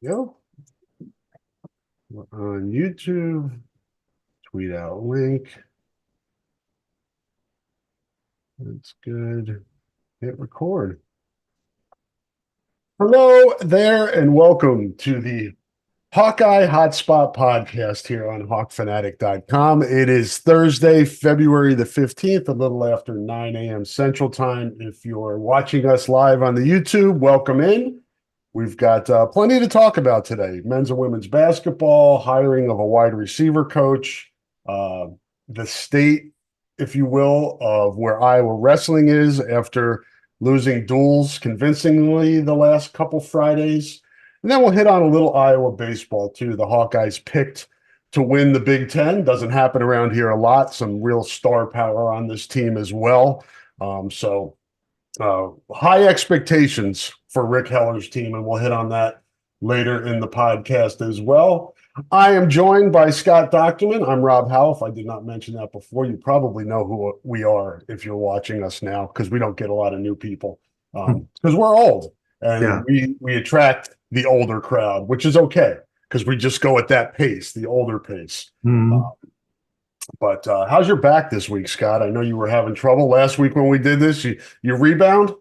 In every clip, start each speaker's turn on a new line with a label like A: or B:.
A: Yep. On YouTube, tweet out link. That's good. Hit record. Hello there, and welcome to the Hawkeye Hotspot podcast here on hawkfanatic.com. It is Thursday, February the 15th, a little after 9 a.m. Central Time. If you're watching us live on the YouTube, welcome in. We've got plenty to talk about today. Men's and women's basketball, hiring of a wide receiver coach, the state, if you will, of where Iowa wrestling is after losing duels convincingly the last couple Fridays. And then we'll hit on a little Iowa baseball, too. The Hawkeyes picked to win the Big Ten. Doesn't happen around here a lot. Some real star power on this team as well. High expectations for Rick Heller's team, and we'll hit on that later in the podcast as well. I am joined by Scott Document. I'm Rob Howe. If I did not mention that before, you probably know who we are if you're watching us now, because we don't get a lot of new people because we're old and we attract the older crowd, which is okay because we just go at that pace, the older pace. But how's your back this week, Scott? I know you were having trouble last week when we did this. You rebound?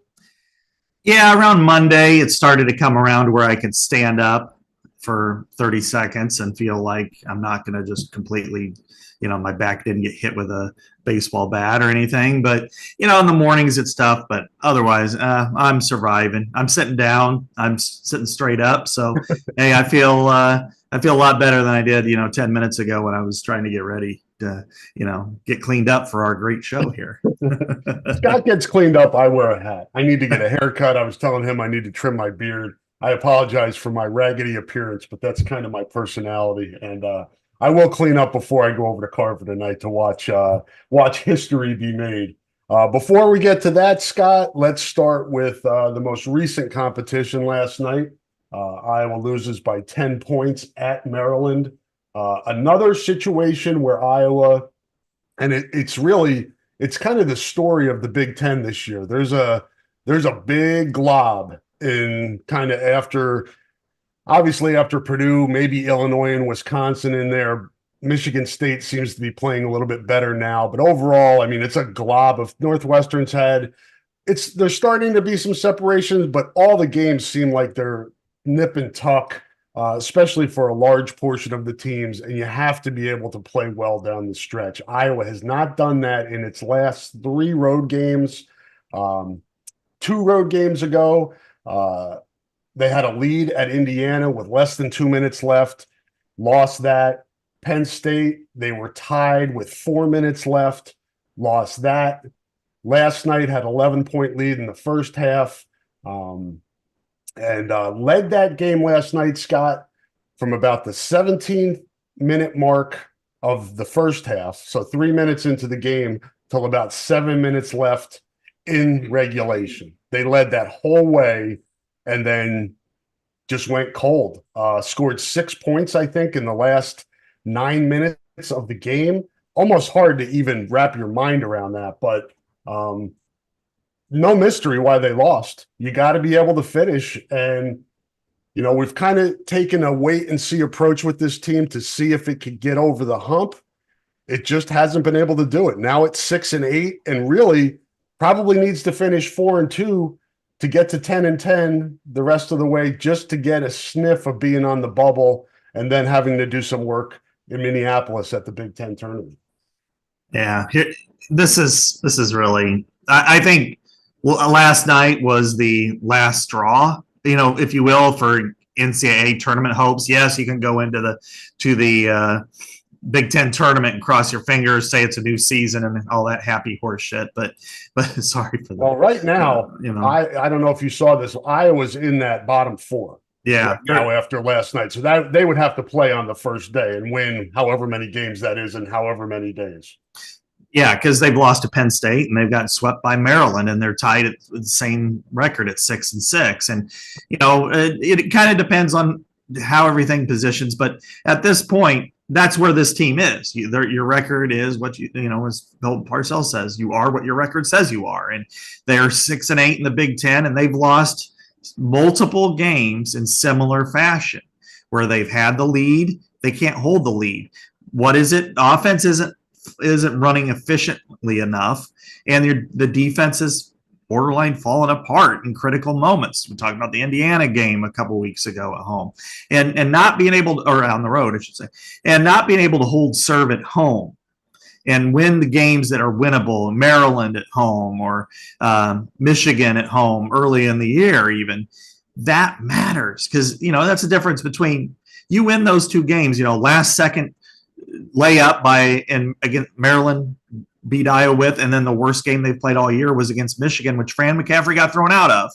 B: Yeah, around Monday, it started to come around where I could stand up for 30 seconds and feel like I'm not going to just completely, my back didn't get hit with a baseball bat or anything. But, in the mornings it's tough, but otherwise I'm surviving. I'm sitting down. I'm sitting straight up. So, hey, I feel a lot better than I did, 10 minutes ago when I was trying to get ready to, get cleaned up for our great show here.
A: Scott gets cleaned up. I wear a hat. I need to get a haircut. I was telling him I need to trim my beard. I apologize for my raggedy appearance, but that's kind of my personality. And I will clean up before I go over to Carver tonight to watch history be made. Before we get to that, Scott, let's start with the most recent competition last night. Iowa loses by 10 points at Maryland. Another situation where Iowa, and it's kind of the story of the Big Ten this year. There's a big glob in kind of after Purdue, maybe Illinois and Wisconsin in there. Michigan State seems to be playing a little bit better now, but overall, I mean, it's a glob of Northwestern's had. There's starting to be some separations, but all the games seem like they're nip and tuck. Especially for a large portion of the teams, and you have to be able to play well down the stretch. Iowa has not done that in its last 3 road games. 2 road games ago, they had a lead at Indiana with less than 2 minutes left, lost that. Penn State, they were tied with 4 minutes left, lost that. Last night had 11-point lead in the first half. And led that game last night, Scott, from about the 17-minute mark of the first half, so 3 minutes into the game, till about 7 minutes left in regulation. They led that whole way and then just went cold. Scored 6 points, I think, in the last 9 minutes of the game. Almost hard to even wrap your mind around that, but no mystery why they lost. You got to be able to finish. And, we've kind of taken a wait and see approach with this team to see if it could get over the hump. It just hasn't been able to do it. Now it's 6-8 and really probably needs to finish 4-2 to get to 10-10 the rest of the way, just to get a sniff of being on the bubble and then having to do some work in Minneapolis at the Big Ten tournament.
B: Yeah, this is really, I think, last night was the last straw, if you will, for NCAA tournament hopes. Yes, you can go into the Big Ten tournament and cross your fingers, say it's a new season and all that happy horse shit. But sorry for that.
A: Well, right now, I don't know if you saw this. Iowa's in that bottom 4.
B: Yeah.
A: Right now after last night, so that they would have to play on the first day and win however many games that is in however many days.
B: Yeah, because they've lost to Penn State and they've gotten swept by Maryland, and they're tied at the same record at 6-6. And it kind of depends on how everything positions, but at this point, that's where this team is. Your record is what as Bill Parcells says, you are what your record says you are, and they're 6-8 in the Big Ten, and they've lost multiple games in similar fashion. where they've had the lead, they can't hold the lead. What is it? Offense isn't running efficiently enough, and the defense is borderline falling apart in critical moments. We talked about the Indiana game a couple weeks ago at home, and not being able to, or on the road, I should say, and not being able to hold serve at home and win the games that are winnable. Maryland at home or Michigan at home early in the year, even that matters, because that's the difference between you win those two games. Last second layup and again Maryland beat Iowa with, and then the worst game they've played all year was against Michigan, which Fran McCaffrey got thrown out of.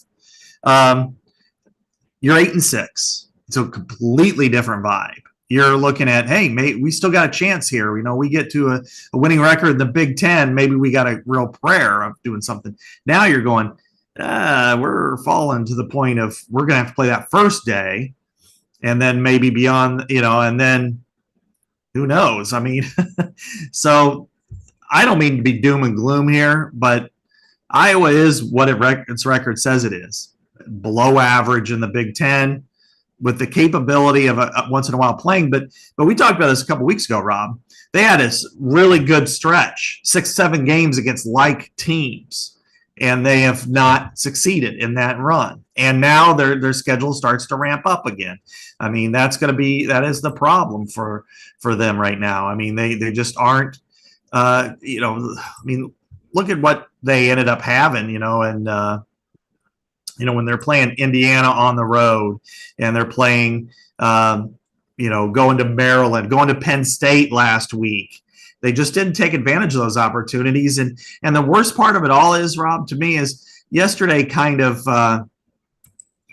B: You're 8-6. It's a completely different vibe. You're looking at, hey, we still got a chance here. We get to a winning record in the Big Ten. Maybe we got a real prayer of doing something. Now you're going, we're falling to the point of we're going to have to play that first day, and then maybe beyond, and then who knows? I mean, so I don't mean to be doom and gloom here, but Iowa is what its record says it is. Below average in the Big Ten, with the capability of a once in a while playing. But we talked about this a couple weeks ago, Rob. They had a really good stretch, 6-7 games against like teams, and they have not succeeded in that run. And now their schedule starts to ramp up again. I mean, that is the problem for them right now. I mean, they just aren't, I mean, look at what they ended up having, and when they're playing Indiana on the road and they're playing, going to Maryland, going to Penn State last week. They just didn't take advantage of those opportunities. And the worst part of it all is, Rob, to me, is yesterday kind of,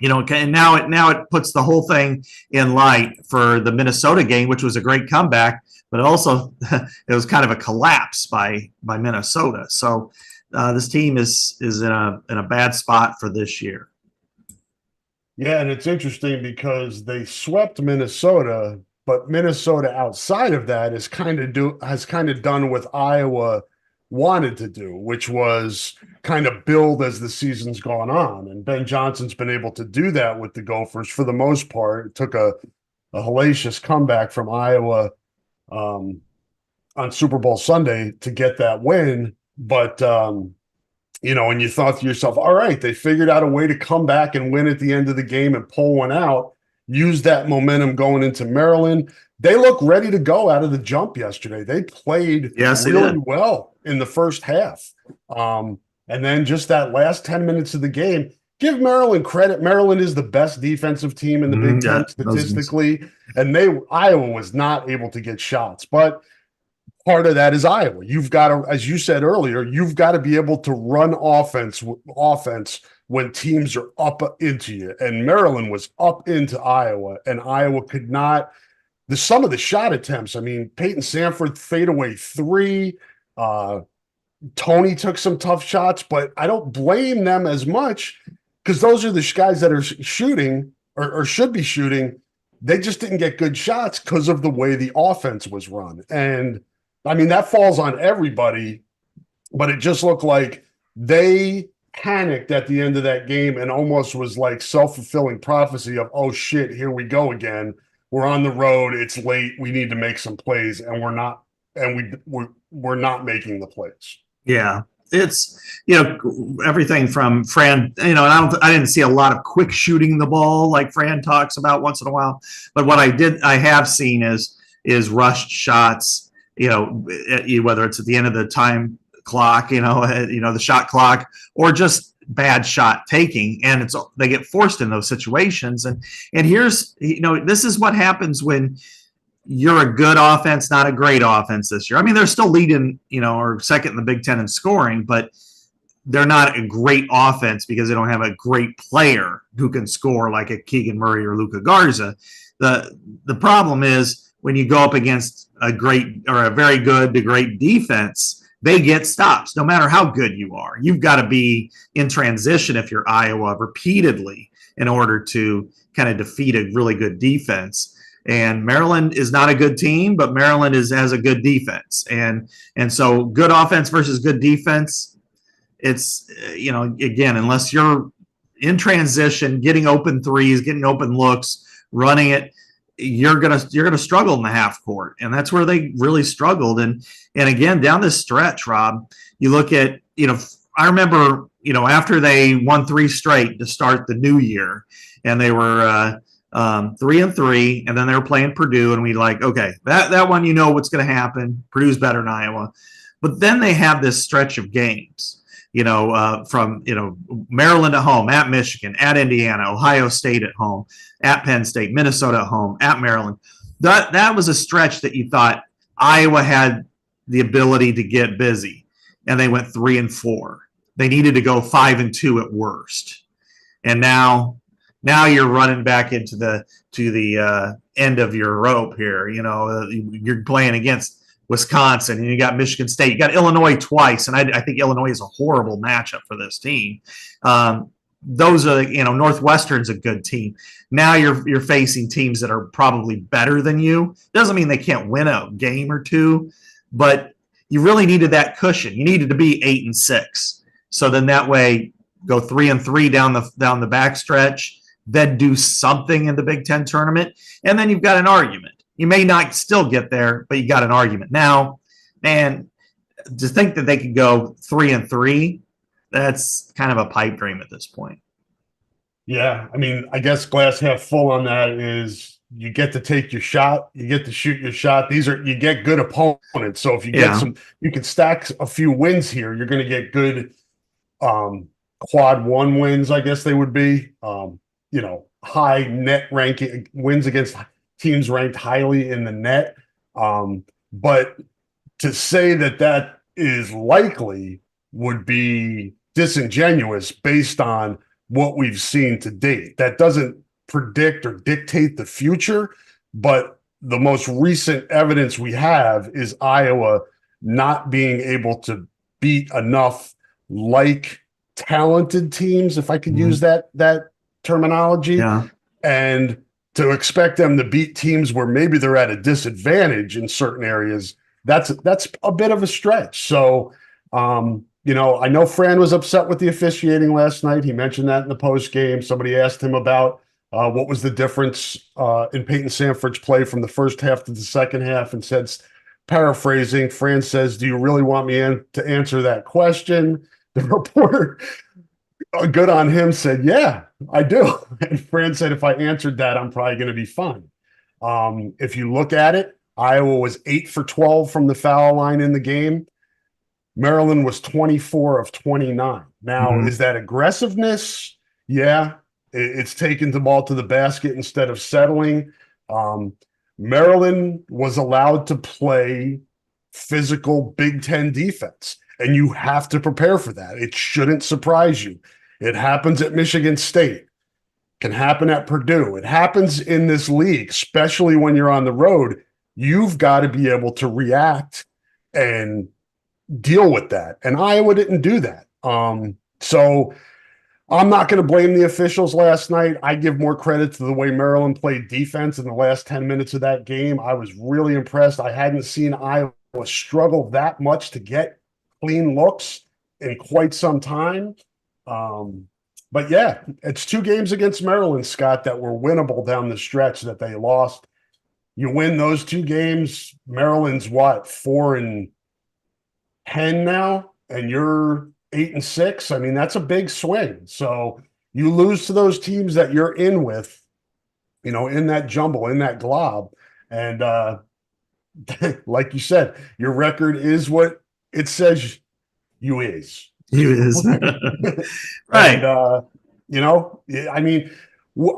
B: and now it puts the whole thing in light for the Minnesota game, which was a great comeback, but also it was kind of a collapse by Minnesota. So this team is in a bad spot for this year.
A: Yeah, and it's interesting because they swept Minnesota, but Minnesota outside of that has kind of done what Iowa wanted to do, which was kind of build as the season's gone on. And Ben Johnson's been able to do that with the Gophers for the most part. It took a hellacious comeback from Iowa on Super Bowl Sunday to get that win. But, and you thought to yourself, all right, they figured out a way to come back and win at the end of the game and pull one out, use that momentum going into Maryland. They look ready to go out of the jump yesterday. They played really well in the first half. And then just that last 10 minutes of the game, give Maryland credit. Maryland is the best defensive team in the Big Ten statistically, and Iowa was not able to get shots. But part of that is Iowa. You've got to, as you said earlier, you've got to be able to run offense when teams are up into you. And Maryland was up into Iowa, and Iowa could not. Some of the shot attempts, I mean, Peyton Sanford fadeaway three. Tony took some tough shots, but I don't blame them as much because those are the guys that are shooting or should be shooting. They just didn't get good shots because of the way the offense was run. And I mean, that falls on everybody, but it just looked like they panicked at the end of that game and almost was like self-fulfilling prophecy of, oh shit, here we go again. We're on the road. It's late. We need to make some plays, and we're not making the plays. Yeah.
B: It's, everything from Fran, and I didn't see a lot of quick shooting the ball like Fran talks about once in a while. But what I have seen is rushed shots, whether it's at the end of the time clock, the shot clock, or just bad shot taking, and they get forced in those situations. And here's, this is what happens when you're a good offense, not a great offense this year. I mean, they're still leading, or second in the Big Ten in scoring, but they're not a great offense because they don't have a great player who can score like a Keegan Murray or Luka Garza. The problem is when you go up against a great or a very good to great defense, they get stops no matter how good you are. You've got to be in transition if you're Iowa repeatedly in order to kind of defeat a really good defense. And Maryland is not a good team, but Maryland has a good defense. And so good offense versus good defense, it's, again, unless you're in transition, getting open threes, getting open looks, running it, you're gonna struggle in the half court, and that's where they really struggled. And again, down this stretch, Rob, you look at, I remember, after they won 3 straight to start the new year, and they were 3-3, and then they were playing Purdue, and we okay, that one, what's going to happen. Purdue's better than Iowa, but then they have this stretch of games. From Maryland at home, at Michigan, at Indiana, Ohio State at home, at Penn State, Minnesota at home, at Maryland. That was a stretch that you thought Iowa had the ability to get busy, and they went 3-4. They needed to go 5-2 at worst, and now you're running back into the end of your rope here. You're playing against Wisconsin, and you got Michigan State, you got Illinois twice, and I think Illinois is a horrible matchup for this team. Those are, Northwestern's a good team. Now you're facing teams that are probably better than you. Doesn't mean they can't win a game or two, but you really needed that cushion. You needed to be 8-6, so then that way go 3-3 down the backstretch, then do something in the Big Ten tournament, and then you've got an argument. You may not still get there, but you got an argument. Now, man, to think that they could go 3-3, that's kind of a pipe dream at this point.
A: Yeah, I mean, I guess glass half full on that is you get to take your shot, you get to shoot your shot. You get good opponents. So if you get you can stack a few wins here. You're going to get good quad 1 wins, I guess they would be. High net ranking wins against teams ranked highly in the net. But to say that is likely would be disingenuous based on what we've seen to date. That doesn't predict or dictate the future, but the most recent evidence we have is Iowa not being able to beat enough talented teams, if I could use that terminology.
B: Yeah.
A: And to expect them to beat teams where maybe they're at a disadvantage in certain areas, that's a bit of a stretch. So, I know Fran was upset with the officiating last night. He mentioned that in the post game. Somebody asked him about what was the difference in Peyton Sanford's play from the first half to the second half, and said, paraphrasing, Fran says, "Do you really want me to answer that question?" The reporter, good on him, said, "Yeah, I do." And Fran said, "If I answered that, I'm probably going to be fine." If you look at it, Iowa was 8 for 12 from the foul line in the game. Maryland was 24 of 29. Now, is that aggressiveness? Yeah, it's taking the ball to the basket instead of settling. Maryland was allowed to play physical Big Ten defense, and you have to prepare for that. It shouldn't surprise you. It happens at Michigan State. Can happen at Purdue. It happens in this league, especially when you're on the road. You've got to be able to react and deal with that. And Iowa didn't do that. So I'm not going to blame the officials last night. I give more credit to the way Maryland played defense in the last 10 minutes of that game. I was really impressed. I hadn't seen Iowa struggle that much to get clean looks in quite some time. But yeah, it's 2 games against Maryland, Scott, that were winnable down the stretch that they lost. You win those 2 games, Maryland's 4-10 now, and you're 8-6. I mean, that's a big swing. So you lose to those teams that you're in with, in that jumble, in that glob. And like you said, your record is what it says you is.
B: You is. Right.
A: And, I mean,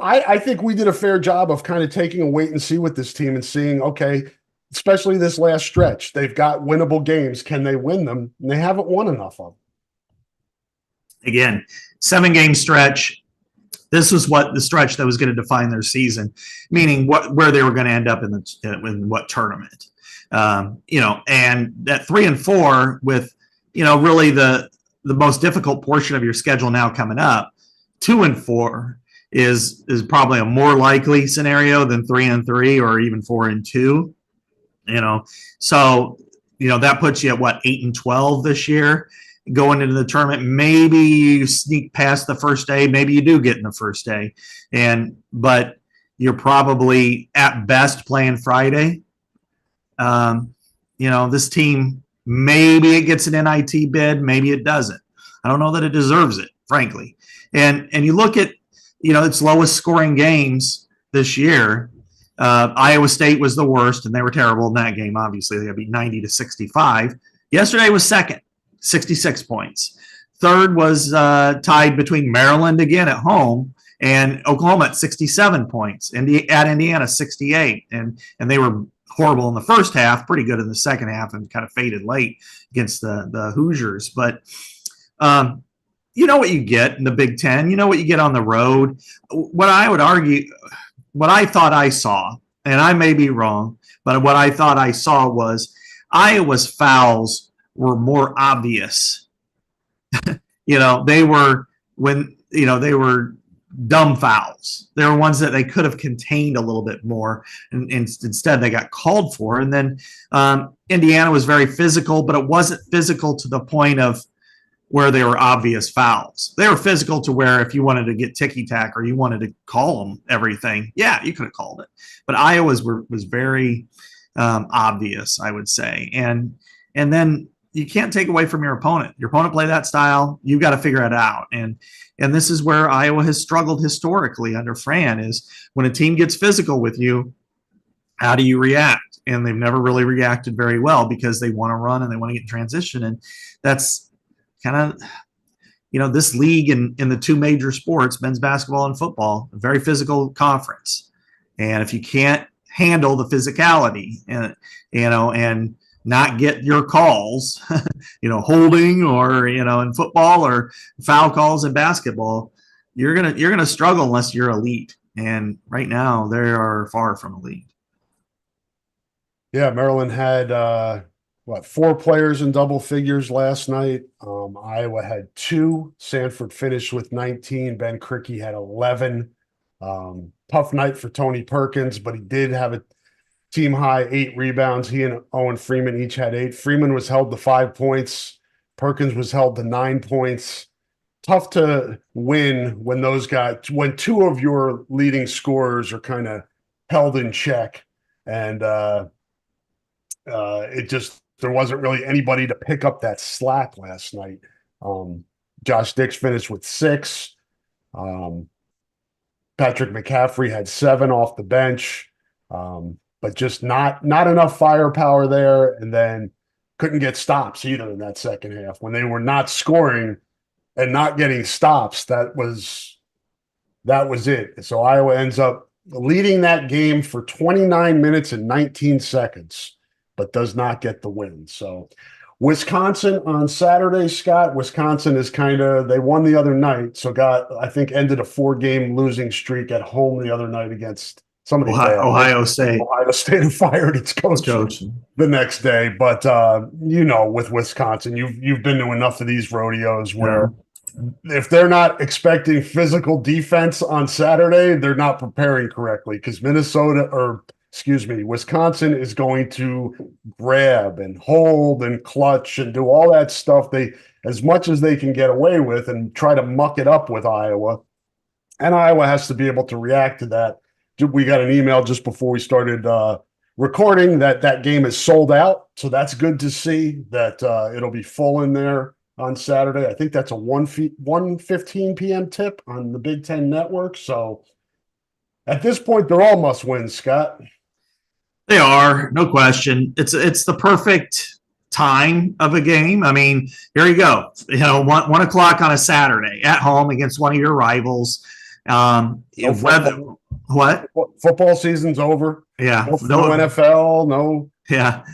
A: I think we did a fair job of kind of taking a wait and see with this team and seeing, okay, especially this last stretch, they've got winnable games. Can they win them? And they haven't won enough of them.
B: Again, 7-game stretch. This was what the stretch that was going to define their season, meaning where they were going to end up in what tournament. And that 3-4 with, really the most difficult portion of your schedule now coming up, 2-4 is probably a more likely scenario than 3-3 or even 4-2. So that puts you at 8-12 this year going into the tournament. Maybe you sneak past the first day, maybe you do get in the first day, but you're probably at best playing Friday. This team, maybe it gets an NIT bid, maybe it doesn't. I don't know that it deserves it, frankly. And you look at, its lowest scoring games this year. Iowa State was the worst, and they were terrible in that game. Obviously, they got beat 90-65. Yesterday was second, 66 points. Third was tied between Maryland again at home and Oklahoma at 67 points, and at Indiana 68, and they were horrible in the first half, pretty good in the second half, and kind of faded late against the Hoosiers. But you know what you get in the Big Ten. You know what you get on the road. What I would argue, what I thought I saw, and I may be wrong, but what I thought I saw was Iowa's fouls were more obvious. They were dumb fouls. They were ones that they could have contained a little bit more, and instead they got called for. And then Indiana was very physical, but it wasn't physical to the point of where they were obvious fouls. They were physical to where if you wanted to get ticky-tack or you wanted to call them everything, yeah, you could have called it. But Iowa's was very obvious, I would say. And then you can't take away from your opponent. Your opponent play that style, you've got to figure it out. And this is where Iowa has struggled historically under Fran, is when a team gets physical with you, how do you react? And they've never really reacted very well because they want to run and they want to get in transition. And that's kind of, this league in the two major sports, men's basketball and football, a very physical conference. And if you can't handle the physicality and not get your calls, holding or, in football or foul calls in basketball, you're going to struggle unless you're elite. And right now they are far from elite.
A: Yeah. Maryland had, 4 players in double figures last night. Iowa had 2. Sanford finished with 19. Ben Krikke had 11. Tough night for Tony Perkins, but he did have a team high 8 rebounds. He and Owen Freeman each had 8. Freeman was held to 5 points. Perkins was held to 9 points. Tough to win when when 2 of your leading scorers are kind of held in check. And there wasn't really anybody to pick up that slack last night. Josh Dix finished with 6. Patrick McCaffrey had 7 off the bench. But just not enough firepower there, and then couldn't get stops either in that second half. When they were not scoring and not getting stops, that was it. So Iowa ends up leading that game for 29 minutes and 19 seconds, but does not get the win. So Wisconsin on Saturday, Scott, Wisconsin is they won the other night, so ended a 4-game losing streak at home the other night against somebody.
B: Ohio State.
A: Ohio State fired its coach the next day. But with Wisconsin, you've been to enough of these rodeos where if they're not expecting physical defense on Saturday, they're not preparing correctly, because Wisconsin is going to grab and hold and clutch and do all that stuff as much as they can get away with and try to muck it up with Iowa. And Iowa has to be able to react to that. We got an email just before we started recording that game is sold out. So that's good to see that it'll be full in there on Saturday. I think that's a 1:15 p.m. tip on the Big Ten Network. So at this point, they're all must win, Scott.
B: They are, no question. It's the perfect time of a game. I mean, here you go. 1 o'clock on a Saturday at home against one of your rivals. What?
A: Football season's over.
B: Yeah.
A: No NFL, no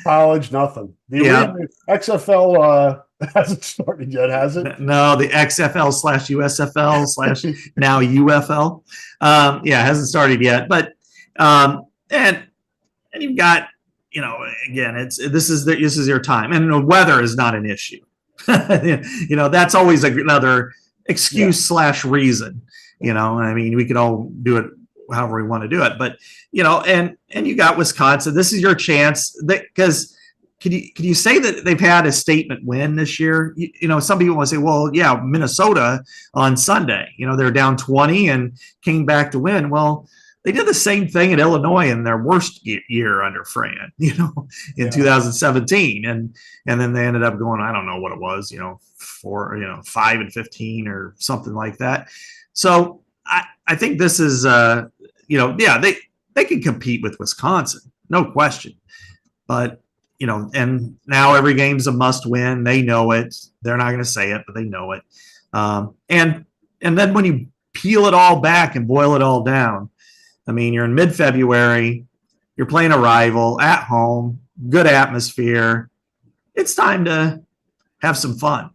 A: college, nothing. The XFL hasn't started yet, has it?
B: No, the XFL/USFL/ now UFL. Hasn't started yet. But and you've got, again, this is your time. And the weather is not an issue. That's always another excuse / reason. I mean, we could all do it however we want to do it, but and you got Wisconsin. This is your chance, because can you say that they've had a statement win this year? Some people want to say, well, yeah, Minnesota on Sunday, they're down 20 and came back to win. Well, They did the same thing at Illinois in their worst year under Fran, in 2017, and then they ended up going, I don't know what it was, 5-15 or something like that. So I think this is, they can compete with Wisconsin, no question, but and now every game's a must win. They know it. They're not going to say it, but they know it. And then when you peel it all back and boil it all down, I mean, you're in mid-February, you're playing a rival at home, good atmosphere. It's time to have some fun.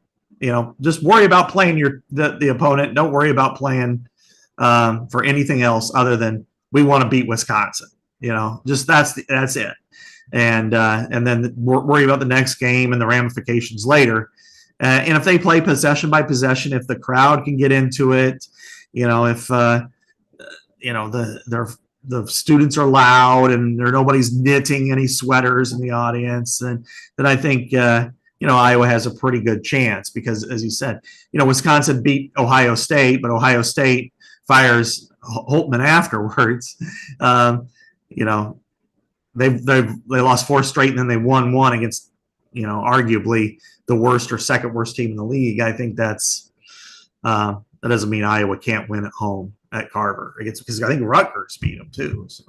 B: Just worry about playing the opponent. Don't worry about playing for anything else other than we want to beat Wisconsin. Just that's it. And then worry about the next game and the ramifications later. And if they play possession by possession, if the crowd can get into it, if the students are loud and nobody's knitting any sweaters in the audience, then I think Iowa has a pretty good chance because, as you said, Wisconsin beat Ohio State, but Ohio State fires Holtman afterwards. They lost 4 straight and then they won 1 against arguably the worst or second worst team in the league. I think that doesn't mean Iowa can't win at home at Carver because I think Rutgers beat them too. So.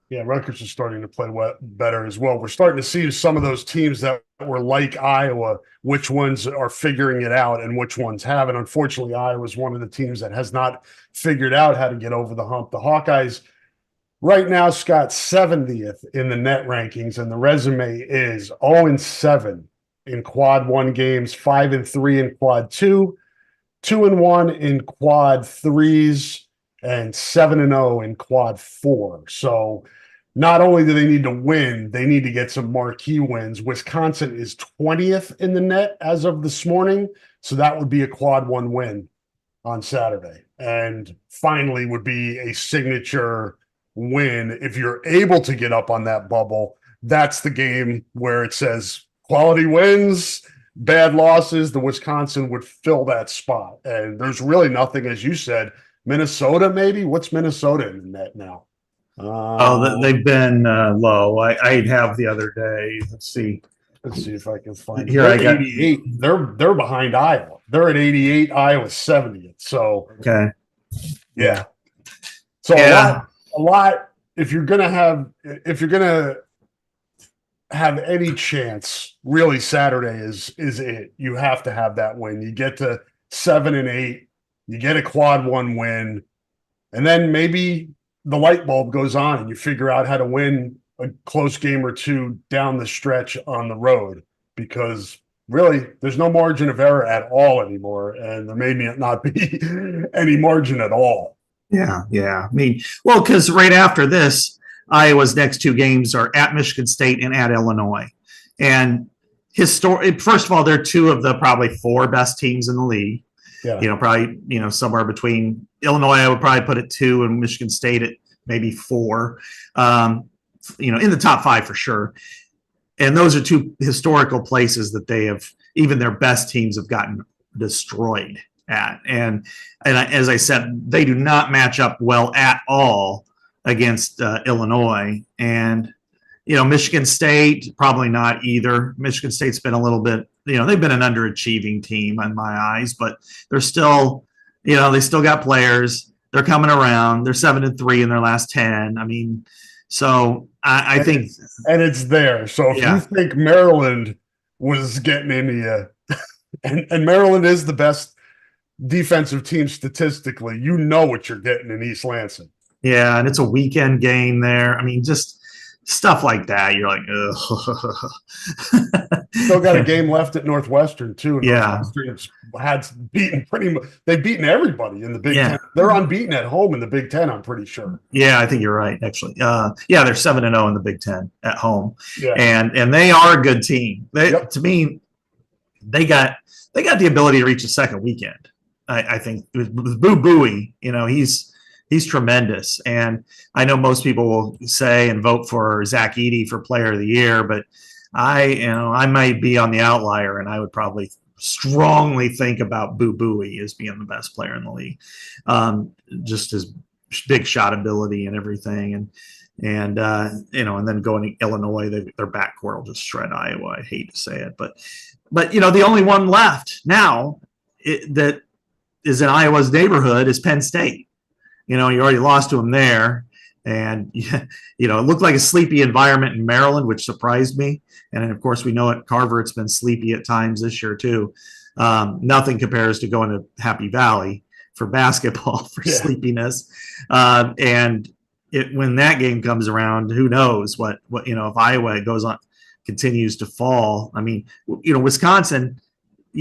A: Yeah, Rutgers is starting to play better as well. We're starting to see some of those teams that were like Iowa, which ones are figuring it out and which ones haven't. Unfortunately, Iowa is one of the teams that has not figured out how to get over the hump. The Hawkeyes right now, Scott, 70th in the net rankings, and the resume is 0-7 in quad 1 games, 5-3 in quad 2, 2-1 in quad 3s, and 7-0 in quad 4. So not only do they need to win, they need to get some marquee wins. Wisconsin is 20th in the net as of this morning. So that would be a quad 1 win on Saturday. And finally would be a signature win. If you're able to get up on that bubble, that's the game where it says quality wins, bad losses. The Wisconsin would fill that spot. And there's really nothing, as you said, Minnesota, maybe? What's Minnesota in the net now?
B: They've been low. I have the other day. Let's see
A: if I can find
B: here. I got
A: 88. They're behind Iowa. They're at 88. Iowa's 70th. So
B: okay,
A: yeah. So a lot. If you're gonna have any chance, really, Saturday is it. You have to have that win. You get to 7-8. You get a quad 1 win, and then maybe the light bulb goes on and you figure out how to win a close game or 2 down the stretch on the road, because really there's no margin of error at all anymore. And there may not be any margin at all.
B: Yeah. I mean, well, because right after this, Iowa's next 2 games are at Michigan State and at Illinois. And first of all, they're 2 of the probably 4 best teams in the league. Yeah. Probably, somewhere between Illinois, I would probably put it 2, and Michigan State at maybe 4, in the top 5 for sure. And those are 2 historical places that even their best teams have gotten destroyed at. And as I said, they do not match up well at all against Illinois. And, Michigan State, probably not either. Michigan State's been a little bit, they've been an underachieving team in my eyes, but they're still, they still got players. They're coming around. They're 7-3 in their last 10. I mean, so I think.
A: And it's there. So if you think Maryland was getting into you, and Maryland is the best defensive team statistically, what you're getting in East Lansing.
B: Yeah, and it's a weekend game there. I mean, just stuff like that. You're like, ugh.
A: Still got a game left at Northwestern too. And Northwestern's they've beaten everybody in the Big Ten. They're unbeaten at home in the Big Ten, I'm pretty sure.
B: Yeah, I think you're right, actually. They're 7-0 in the Big Ten at home. Yeah. And they are a good team. To me, they got the ability to reach a second weekend. I think with Boo Buie, he's tremendous. And I know most people will say and vote for Zach Edey for Player of the Year, but I might be on the outlier, and I would probably strongly think about Boo Buie as being the best player in the league. Just his big shot ability and everything. And then going to Illinois, their backcourt will just shred Iowa. I hate to say it, but the only one left now that is in Iowa's neighborhood is Penn State. You already lost to them there. And, it looked like a sleepy environment in Maryland, which surprised me. And then, of course, we know at Carver, it's been sleepy at times this year, too. Nothing compares to going to Happy Valley for basketball for sleepiness. And when that game comes around, who knows what if Iowa goes on, continues to fall. I mean, Wisconsin,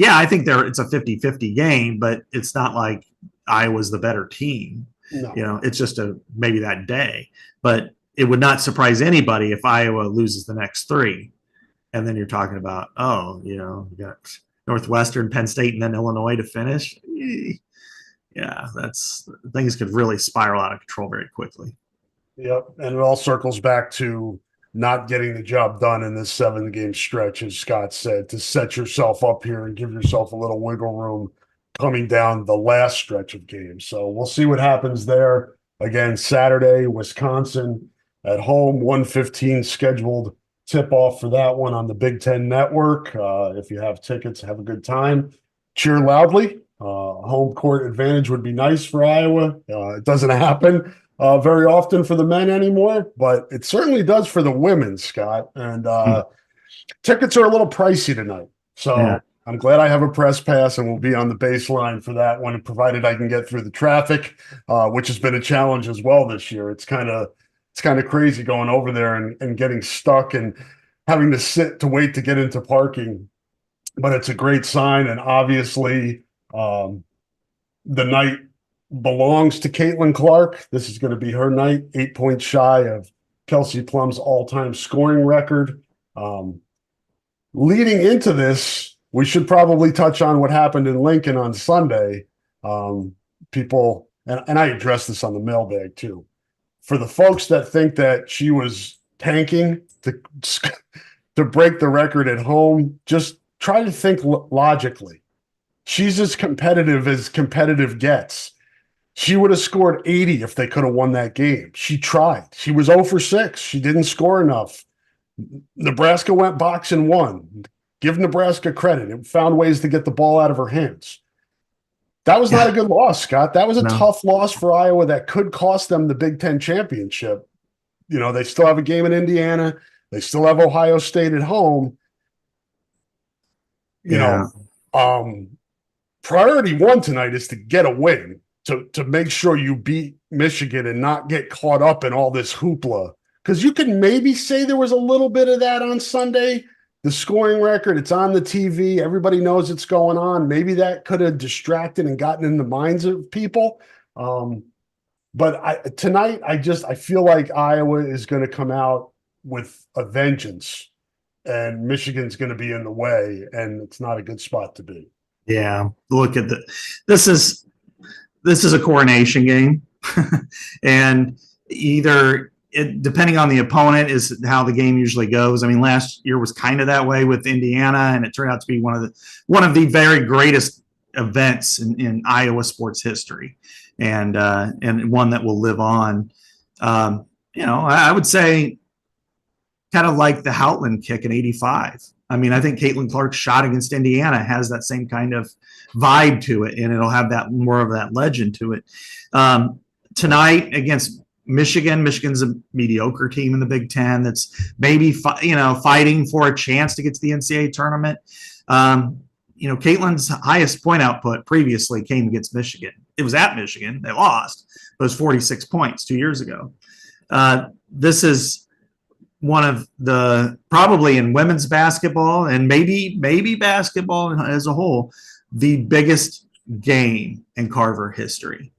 B: I think it's a 50-50 game, but it's not like Iowa's the better team. No. It's just maybe that day, but it would not surprise anybody if Iowa loses the next 3. And then you're talking about, you got Northwestern, Penn State, and then Illinois to finish. Yeah, things could really spiral out of control very quickly.
A: Yep. And it all circles back to not getting the job done in this 7-game stretch, as Scott said, to set yourself up here and give yourself a little wiggle room coming down the last stretch of games. So we'll see what happens there. Again, Saturday, Wisconsin at home, 1:15 scheduled tip-off for that one on the Big Ten Network. If you have tickets, have a good time. Cheer loudly. Home court advantage would be nice for Iowa. It doesn't happen very often for the men anymore, but it certainly does for the women, Scott. And tickets are a little pricey tonight. So I'm glad I have a press pass and we'll be on the baseline for that one, provided I can get through the traffic, which has been a challenge as well this year. It's kind of crazy going over there and getting stuck and having to sit to wait to get into parking. But it's a great sign. And obviously the night belongs to Caitlin Clark. This is going to be her night, 8 points shy of Kelsey Plum's all-time scoring record. Leading into this, we should probably touch on what happened in Lincoln on Sunday. People, and I addressed this on the mailbag too. For the folks that think that she was tanking to break the record at home, just try to think logically. She's as competitive gets. She would have scored 80 if they could have won that game. She tried. She was 0 for 6. She didn't score enough. Nebraska went box and won. Give Nebraska credit. It found ways to get the ball out of her hands. That was not a good loss, Scott. That was a tough loss for Iowa that could cost them the Big Ten championship. They still have a game in Indiana. They still have Ohio State at home. Priority one tonight is to get a win, to make sure you beat Michigan and not get caught up in all this hoopla. Because you can maybe say there was a little bit of that on Sunday. The scoring record, it's on the TV. Everybody knows it's going on. Maybe that could have distracted and gotten in the minds of people. But tonight, I feel like Iowa is going to come out with a vengeance, and Michigan's going to be in the way, and it's not a good spot to be.
B: Yeah, look at this is a coronation game, and depending on the opponent is how the game usually goes. I mean, last year was kind of that way with Indiana, and it turned out to be one of the very greatest events in Iowa sports history, and one that will live on. I would say kind of like the Houtland kick in '85. I mean, I think Caitlin Clark's shot against Indiana has that same kind of vibe to it, and it'll have that more of that legend to it. Tonight against Michigan's a mediocre team in the Big Ten that's maybe fighting for a chance to get to the NCAA tournament. Caitlin's highest point output previously came against Michigan. It was at Michigan. They lost. It was 46 points 2 years ago. This is one of the, probably in women's basketball and maybe basketball as a whole, the biggest game in Carver history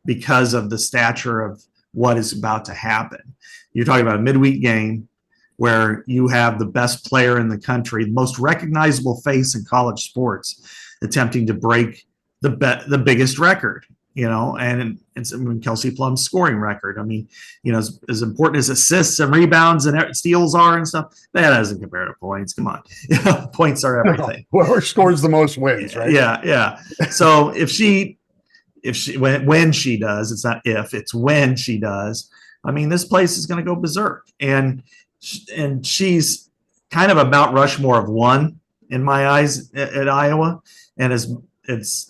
B: because of the stature of what is about to happen. You're talking about a midweek game where you have the best player in the country, the most recognizable face in college sports, attempting to break the biggest record, and it's Kelsey Plum's scoring record. I mean, as important as assists and rebounds and steals are and stuff, that doesn't compare to points. Come on. Points are everything.
A: Whoever scores the most wins, right?
B: Yeah. So if she if she when she does, it's not if, it's when she does. I mean, this place is going to go berserk, and she's kind of a Mount Rushmore of one in my eyes at Iowa. And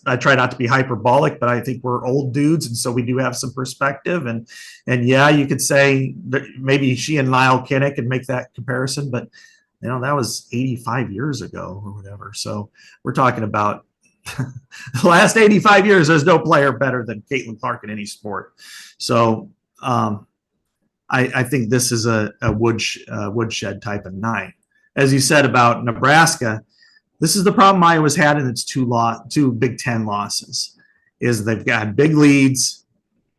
B: I try not to be hyperbolic, but I think we're old dudes, and so we do have some perspective. And yeah, you could say that maybe she and Niall Kinnick could make that comparison, but that was 85 years ago or whatever. So we're talking about the last 85 years. There's no player better than Caitlin Clark in any sport. So I think this is a woodshed type of night. As you said about Nebraska, this is the problem Iowa's had in its two Big Ten losses, is they've got big leads,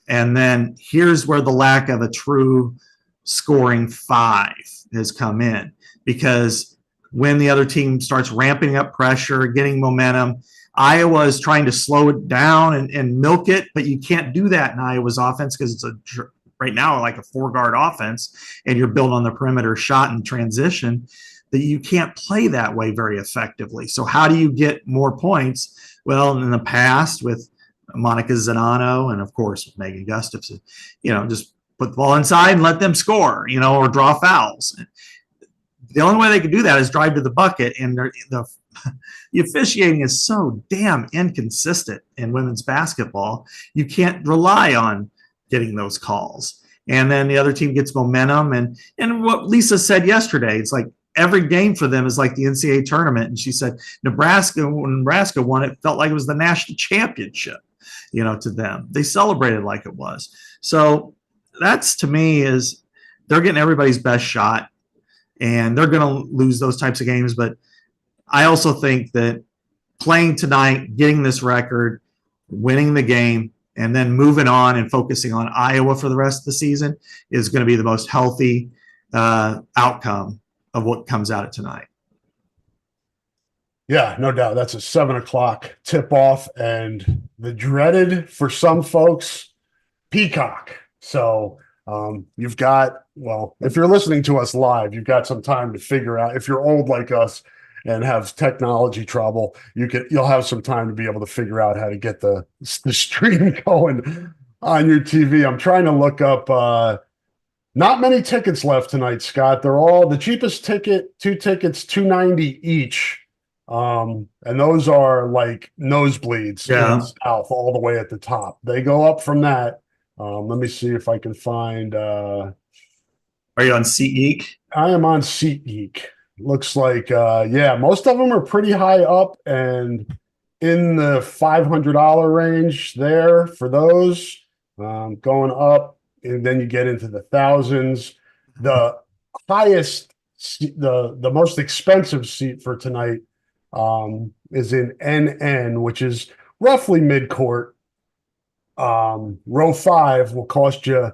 B: and then here's where the lack of a true scoring five has come in, because when the other team starts ramping up pressure, getting momentum, Iowa is trying to slow it down and milk it, but you can't do that in Iowa's offense because it's right now like a four-guard offense, and you're built on the perimeter shot and transition, that you can't play that way very effectively. So how do you get more points? Well, in the past with Monica Zanano and, of course, with Megan Gustafson, just put the ball inside and let them score, or draw fouls. The only way they could do that is drive to the bucket, and the officiating is so damn inconsistent in women's basketball. You can't rely on getting those calls. And then the other team gets momentum. And what Lisa said yesterday, it's like every game for them is like the NCAA tournament. And she said when Nebraska won, it felt like it was the national championship, to them. They celebrated like it was. So that's, to me, is they're getting everybody's best shot, and they're going to lose those types of games. But I also think that playing tonight, getting this record, winning the game, and then moving on and focusing on Iowa for the rest of the season is going to be the most healthy outcome of what comes out of tonight.
A: Yeah, no doubt. That's a 7:00 tip-off, and the dreaded, for some folks, Peacock. So you've got, if you're listening to us live, you've got some time to figure out. If you're old like us and have technology trouble, you'll have some time to be able to figure out how to get the stream going on your TV. I'm trying to look up. Not many tickets left tonight, Scott. They're all the cheapest ticket. 2 tickets, $2.90 each. And those are like nosebleeds in the South, all the way at the top. They go up from that. Let me see if I can find.
B: Are you on SeatGeek?
A: I am on SeatGeek. Looks like, most of them are pretty high up and in the $500 range there for those. Going up, and then you get into the thousands. The highest, the most expensive seat for tonight is in NN, which is roughly mid-court. Row 5 will cost you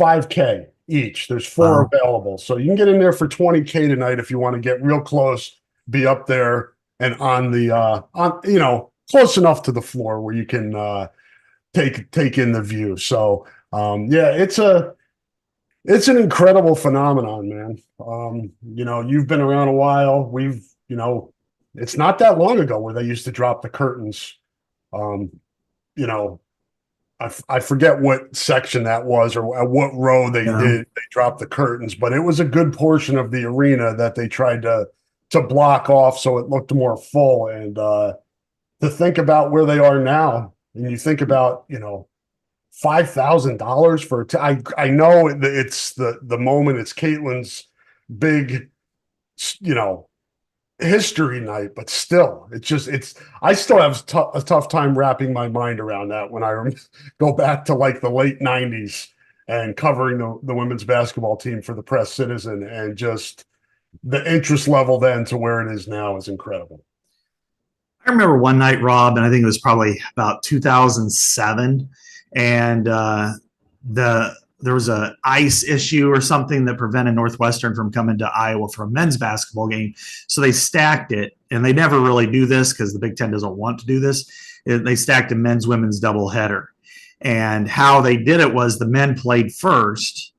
A: $5K each. There's 4 available. So you can get in there for $20K tonight if you want to get real close, be up there and on the close enough to the floor where you can take in the view. So it's an incredible phenomenon, man. You've been around a while. It's not that long ago where they used to drop the curtains. I forget what section that was or at what row they dropped the curtains, but it was a good portion of the arena that they tried to block off so it looked more full. And to think about where they are now, and you think about, $5,000 for I know it's the moment, it's Caitlin's big, history night, but still, I still have a tough time wrapping my mind around that when I go back to like the late 90s and covering the women's basketball team for the Press Citizen, and just the interest level then to where it is now is incredible.
B: I remember one night, Rob, and I think it was probably about 2007, and there was a ice issue or something that prevented Northwestern from coming to Iowa for a men's basketball game. So they stacked it, and they never really do this because the Big Ten doesn't want to do this. They stacked a men's women's doubleheader. And how they did it was the men played first,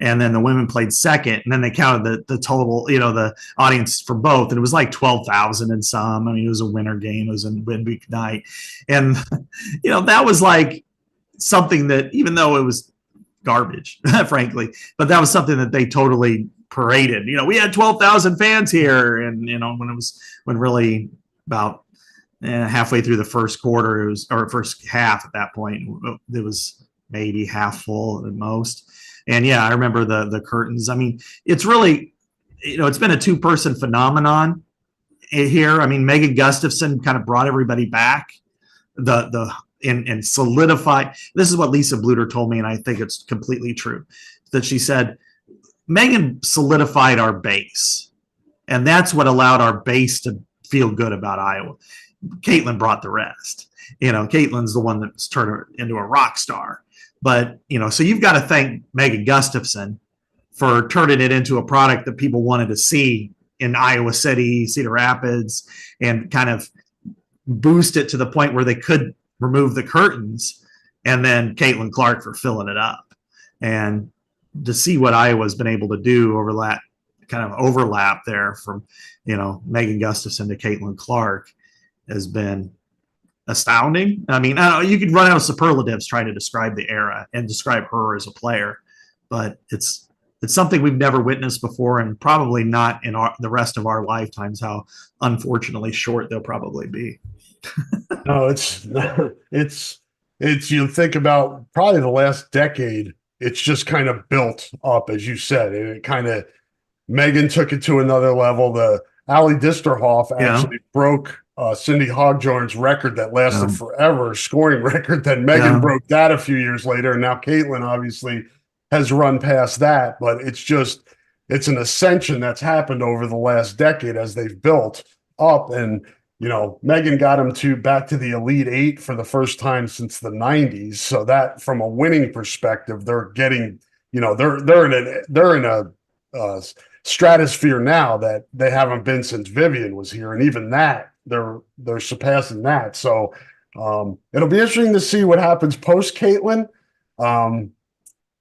B: and then the women played second, and then they counted the total, the audience for both, and it was like 12,000 and some. I mean, it was a winter game, it was a midweek night, and that was like something that, even though it was garbage, frankly, but that was something that they totally paraded. We had 12,000 fans here, and when really about halfway through the first quarter, or first half at that point, it was maybe half full at most. And yeah, I remember the curtains. I mean, it's really, it's been a two-person phenomenon here. I mean, Megan Gustafson kind of brought everybody back, and solidified. This is what Lisa Bluter told me, and I think it's completely true. That she said, Megan solidified our base, and that's what allowed our base to feel good about Iowa. Caitlin brought the rest. Caitlin's the one that's turned her into a rock star. But, so you've got to thank Megan Gustafson for turning it into a product that people wanted to see in Iowa City, Cedar Rapids, and kind of boost it to the point where they could remove the curtains, and then Caitlin Clark for filling it up. And to see what Iowa's been able to do over that kind of overlap there from, Megan Gustafson to Caitlin Clark has been astounding. I mean, you could run out of superlatives trying to describe the era and describe her as a player, but it's something we've never witnessed before, and probably not in the rest of our lifetimes, how unfortunately short they'll probably be.
A: No, it's you think about probably the last decade, it's just kind of built up, as you said, and it kind of, Megan took it to another level. The Ali Disterhoff actually broke Cindy Hogjorn's record that lasted forever, scoring record. Then Megan broke that a few years later, and now Caitlin obviously has run past that. But it's an ascension that's happened over the last decade as they've built up. And Megan got them back to the Elite Eight for the first time since the 90s. So that, from a winning perspective, they're getting, they're in a stratosphere now that they haven't been since Vivian was here, and even that they're surpassing that. So it'll be interesting to see what happens post Caitlin.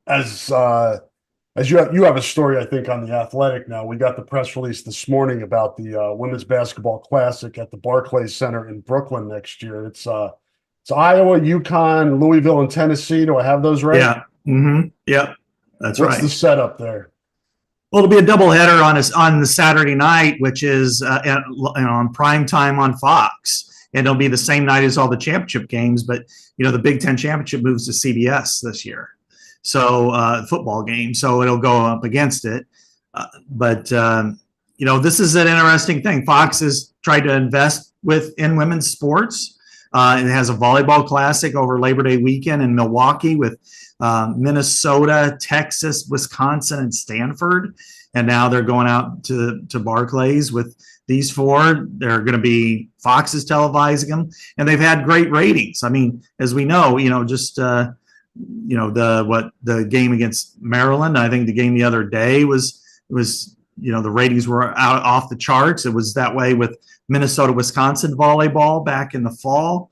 A: As you have a story, I think, on The Athletic now. We got the press release this morning about the Women's Basketball Classic at the Barclays Center in Brooklyn next year. It's Iowa, UConn, Louisville, and Tennessee. Do I have those right?
B: Yeah. Mm-hmm. Yep. That's right.
A: What's the setup there?
B: Well, it'll be a doubleheader on the Saturday night, which is on prime time on Fox, and it'll be the same night as all the championship games. But the Big Ten championship moves to CBS this year, so football game. So it'll go up against it. But this is an interesting thing. Fox has tried to invest in women's sports. It has a volleyball classic over Labor Day weekend in Milwaukee with Minnesota, Texas, Wisconsin, and Stanford. And now they're going out to Barclays with these four. They're going to be, Fox is televising them, and they've had great ratings. I mean, as we know, the game against Maryland, I think the game the other day was the ratings were out off the charts. It was that way with Minnesota, Wisconsin volleyball back in the fall.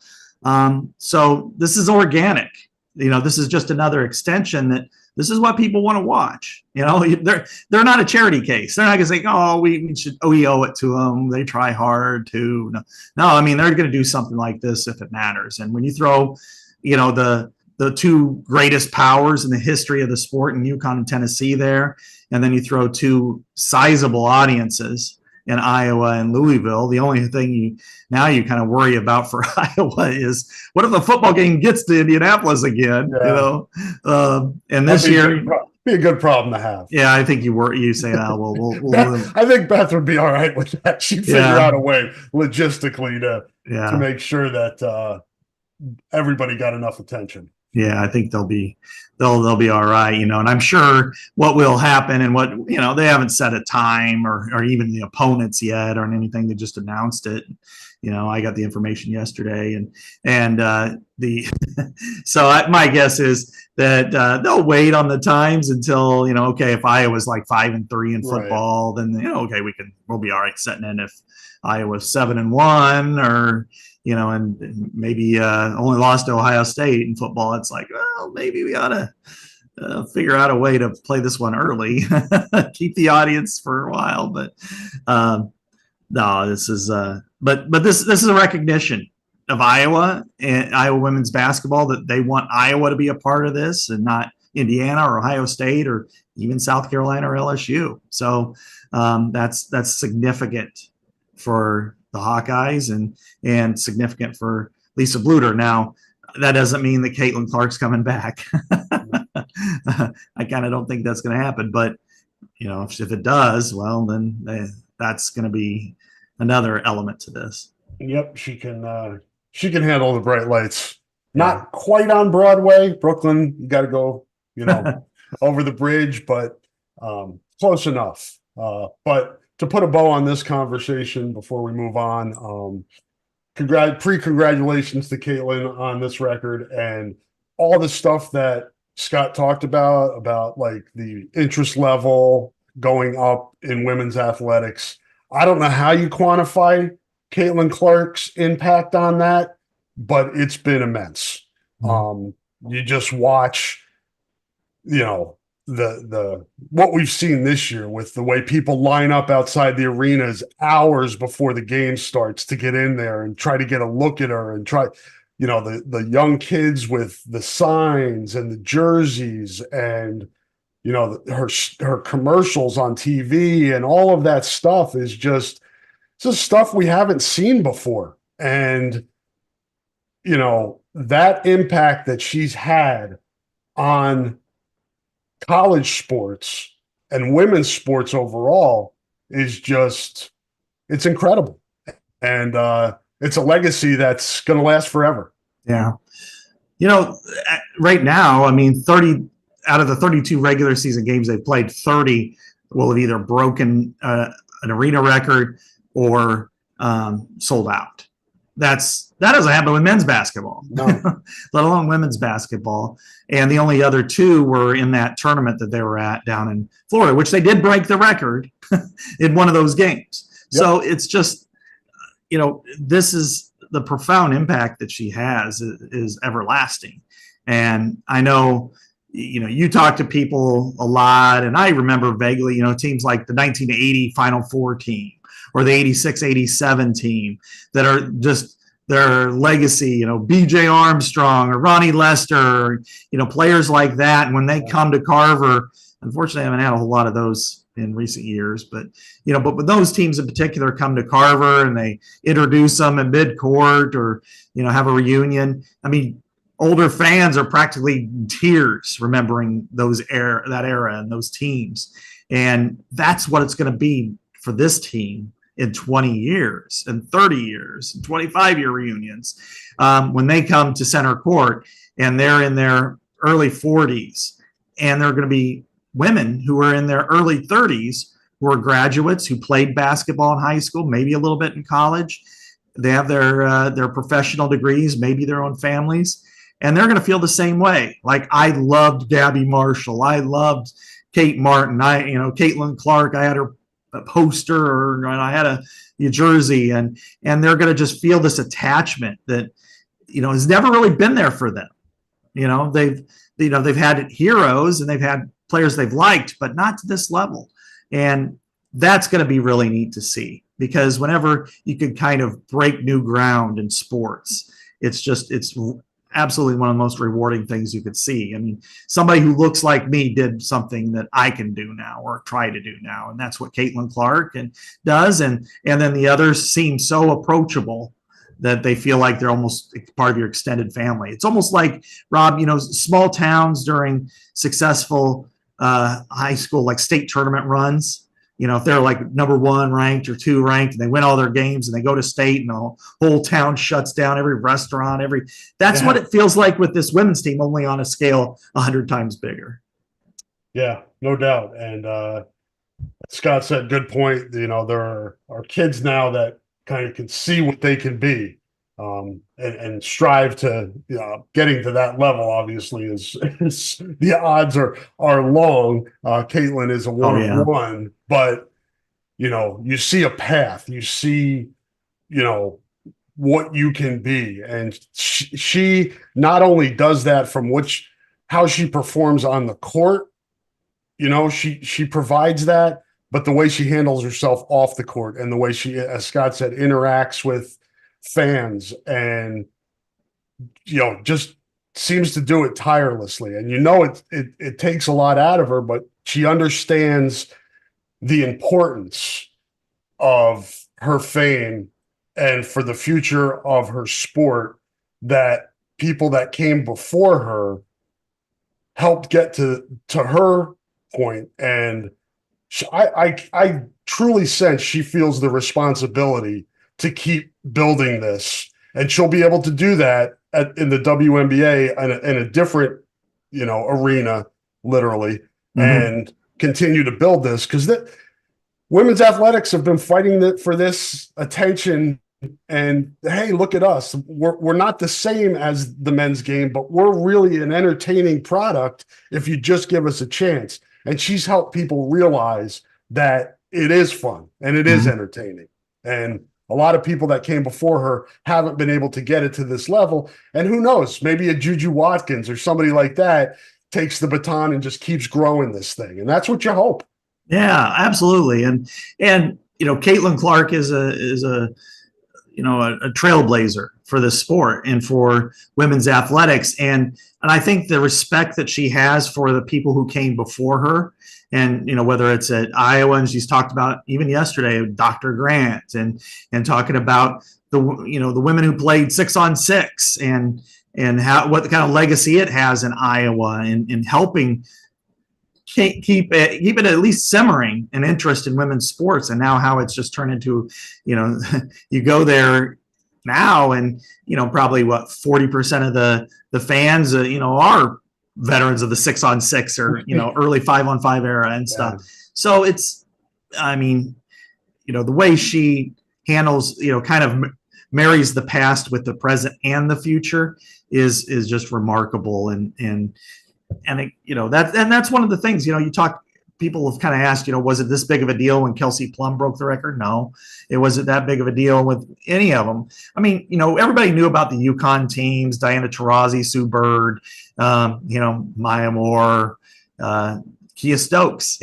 B: So this is organic. This is just another extension that this is what people want to watch. They're not a charity case. They're not going to say, oh, we owe it to them. They try hard to. No, I mean, they're going to do something like this if it matters. And when you throw, the two greatest powers in the history of the sport in UConn and Tennessee there, and then you throw two sizable audiences in Iowa and Louisville, the only thing you kind of worry about for Iowa is, what if the football game gets to Indianapolis again?
A: Yeah.
B: And this year,
A: be a good problem to have.
B: Yeah, I think you say, we'll
A: I think Beth would be all right with that. She'd figure out a way logistically to make sure that everybody got enough attention.
B: Yeah, I think they'll be all right, and I'm sure what will happen, and what they haven't set a time or even the opponents yet or anything. They just announced it. I got the information yesterday, and so my guess is that they'll wait on the times until okay, if Iowa's like 5-3 in football, then okay, we'll be all right setting in. If Iowa's 7-1 or and maybe only lost to Ohio State in football, it's like, well, maybe we ought to figure out a way to play this one early, keep the audience for a while. But no, this is but this is a recognition of Iowa and Iowa women's basketball, that they want Iowa to be a part of this and not Indiana or Ohio State or even South Carolina or LSU. So that's significant for the Hawkeyes and significant for Lisa Bluter. Now, that doesn't mean that Caitlin Clark's coming back. I kind of don't think that's going to happen. But, if it does, well, then that's going to be another element to this.
A: Yep, she can handle the bright lights. Not quite on Broadway. Brooklyn, you got to go, over the bridge, but close enough. But to put a bow on this conversation before we move on, congratulations to Caitlin on this record and all the stuff that Scott talked about like the interest level going up in women's athletics. I don't know how you quantify Caitlin Clark's impact on that, but it's been immense. You just watch, the what we've seen this year with the way people line up outside the arenas hours before the game starts to get in there and try to get a look at her and try, the young kids with the signs and the jerseys and, her commercials on TV and all of that stuff is just stuff we haven't seen before. And, that impact that she's had on college sports and women's sports overall is it's incredible. And it's a legacy that's going to last forever.
B: Yeah. Right now, 30 out of the 32 regular season games they've played, 30 will have either broken an arena record or sold out. That doesn't happen with men's basketball,
A: no.
B: Let alone women's basketball. And the only other two were in that tournament that they were at down in Florida, which they did break the record in one of those games. Yep. So it's just, this is the profound impact that she has is everlasting. And I know, you talk to people a lot, and I remember vaguely, teams like the 1980 Final Four team or the 86-87 team that are just their legacy, BJ Armstrong or Ronnie Lester, or, players like that. And when they come to Carver, unfortunately, I haven't had a whole lot of those in recent years, but, but when those teams in particular come to Carver and they introduce them in mid-court or, have a reunion, older fans are practically in tears remembering that era and those teams. And that's what it's going to be for this team in 20 years and 30 years and 25-year reunions when they come to center court and they're in their early 40s, and they're going to be women who are in their early 30s who are graduates who played basketball in high school, maybe a little bit in college. They have their professional degrees, maybe their own families, and they're going to feel the same way. Like, I loved Gabby Marshall, I loved Kate Martin, Caitlin Clark, I had her a poster or I had a jersey, and they're going to just feel this attachment that has never really been there for them. They've had heroes and they've had players they've liked, but not to this level. And that's going to be really neat to see, because whenever you can kind of break new ground in sports, it's absolutely one of the most rewarding things you could see. Somebody who looks like me did something that I can do now or try to do now. And that's what Caitlin Clark does. And then the others seem so approachable that they feel like they're almost part of your extended family. It's almost like, Rob, small towns during successful high school, like state tournament runs, if they're like number 1 ranked or 2 ranked and they win all their games and they go to state and the whole town shuts down, every restaurant, that's what it feels like with this women's team, only on a scale 100 times bigger.
A: Yeah, no doubt. And Scott said, good point. There are kids now that kind of can see what they can be and strive to getting to that level. Obviously, is the odds are long. Caitlin is a one of one, but you see a path. You see, what you can be, and she not only does that from how she performs on the court. You know, she provides that, but the way she handles herself off the court and the way she, as Scott said, interacts with fans and, you know, just seems to do it tirelessly. And, you know, it takes a lot out of her, but she understands the importance of her fame and for the future of her sport, that people that came before her helped get to her point. And I truly sense she feels the responsibility to keep building this, and she'll be able to do that in the WNBA in a different, you know, arena, literally, and continue to build this, because women's athletics have been fighting for this attention. And hey, look at us. We're not the same as the men's game, but we're really an entertaining product if you just give us a chance. And she's helped people realize that it is fun and it is entertaining. And a lot of people that came before her haven't been able to get it to this level. And who knows, maybe a Juju Watkins or somebody like that takes the baton and just keeps growing this thing. And that's what you hope.
B: Yeah, absolutely. And you know, Caitlin Clark is a you know, a trailblazer for this sport and for women's athletics. And I think the respect that she has for the people who came before her, and, you know, whether it's at Iowa, and she's talked about even yesterday, Dr. Grant, and talking about the, you know, the women who played 6-on-6 and how, what kind of legacy it has in Iowa, and helping keep it at least simmering an interest in women's sports. And now how it's just turned into, you know, you go there now and, you know, probably what 40% of the fans, you know, are veterans of the 6-on-6 or, you know, early 5-on-5 era and stuff. Yeah. So it's, I mean, you know, the way she handles, you know, kind of marries the past with the present and the future is just remarkable. And it, you know, that's one of the things, you know, people have kind of asked, you know, was it this big of a deal when Kelsey Plum broke the record? No, it wasn't that big of a deal with any of them. I mean, you know, everybody knew about the UConn teams, Diana Taurasi, Sue Bird, you know, Maya Moore, Kia Stokes,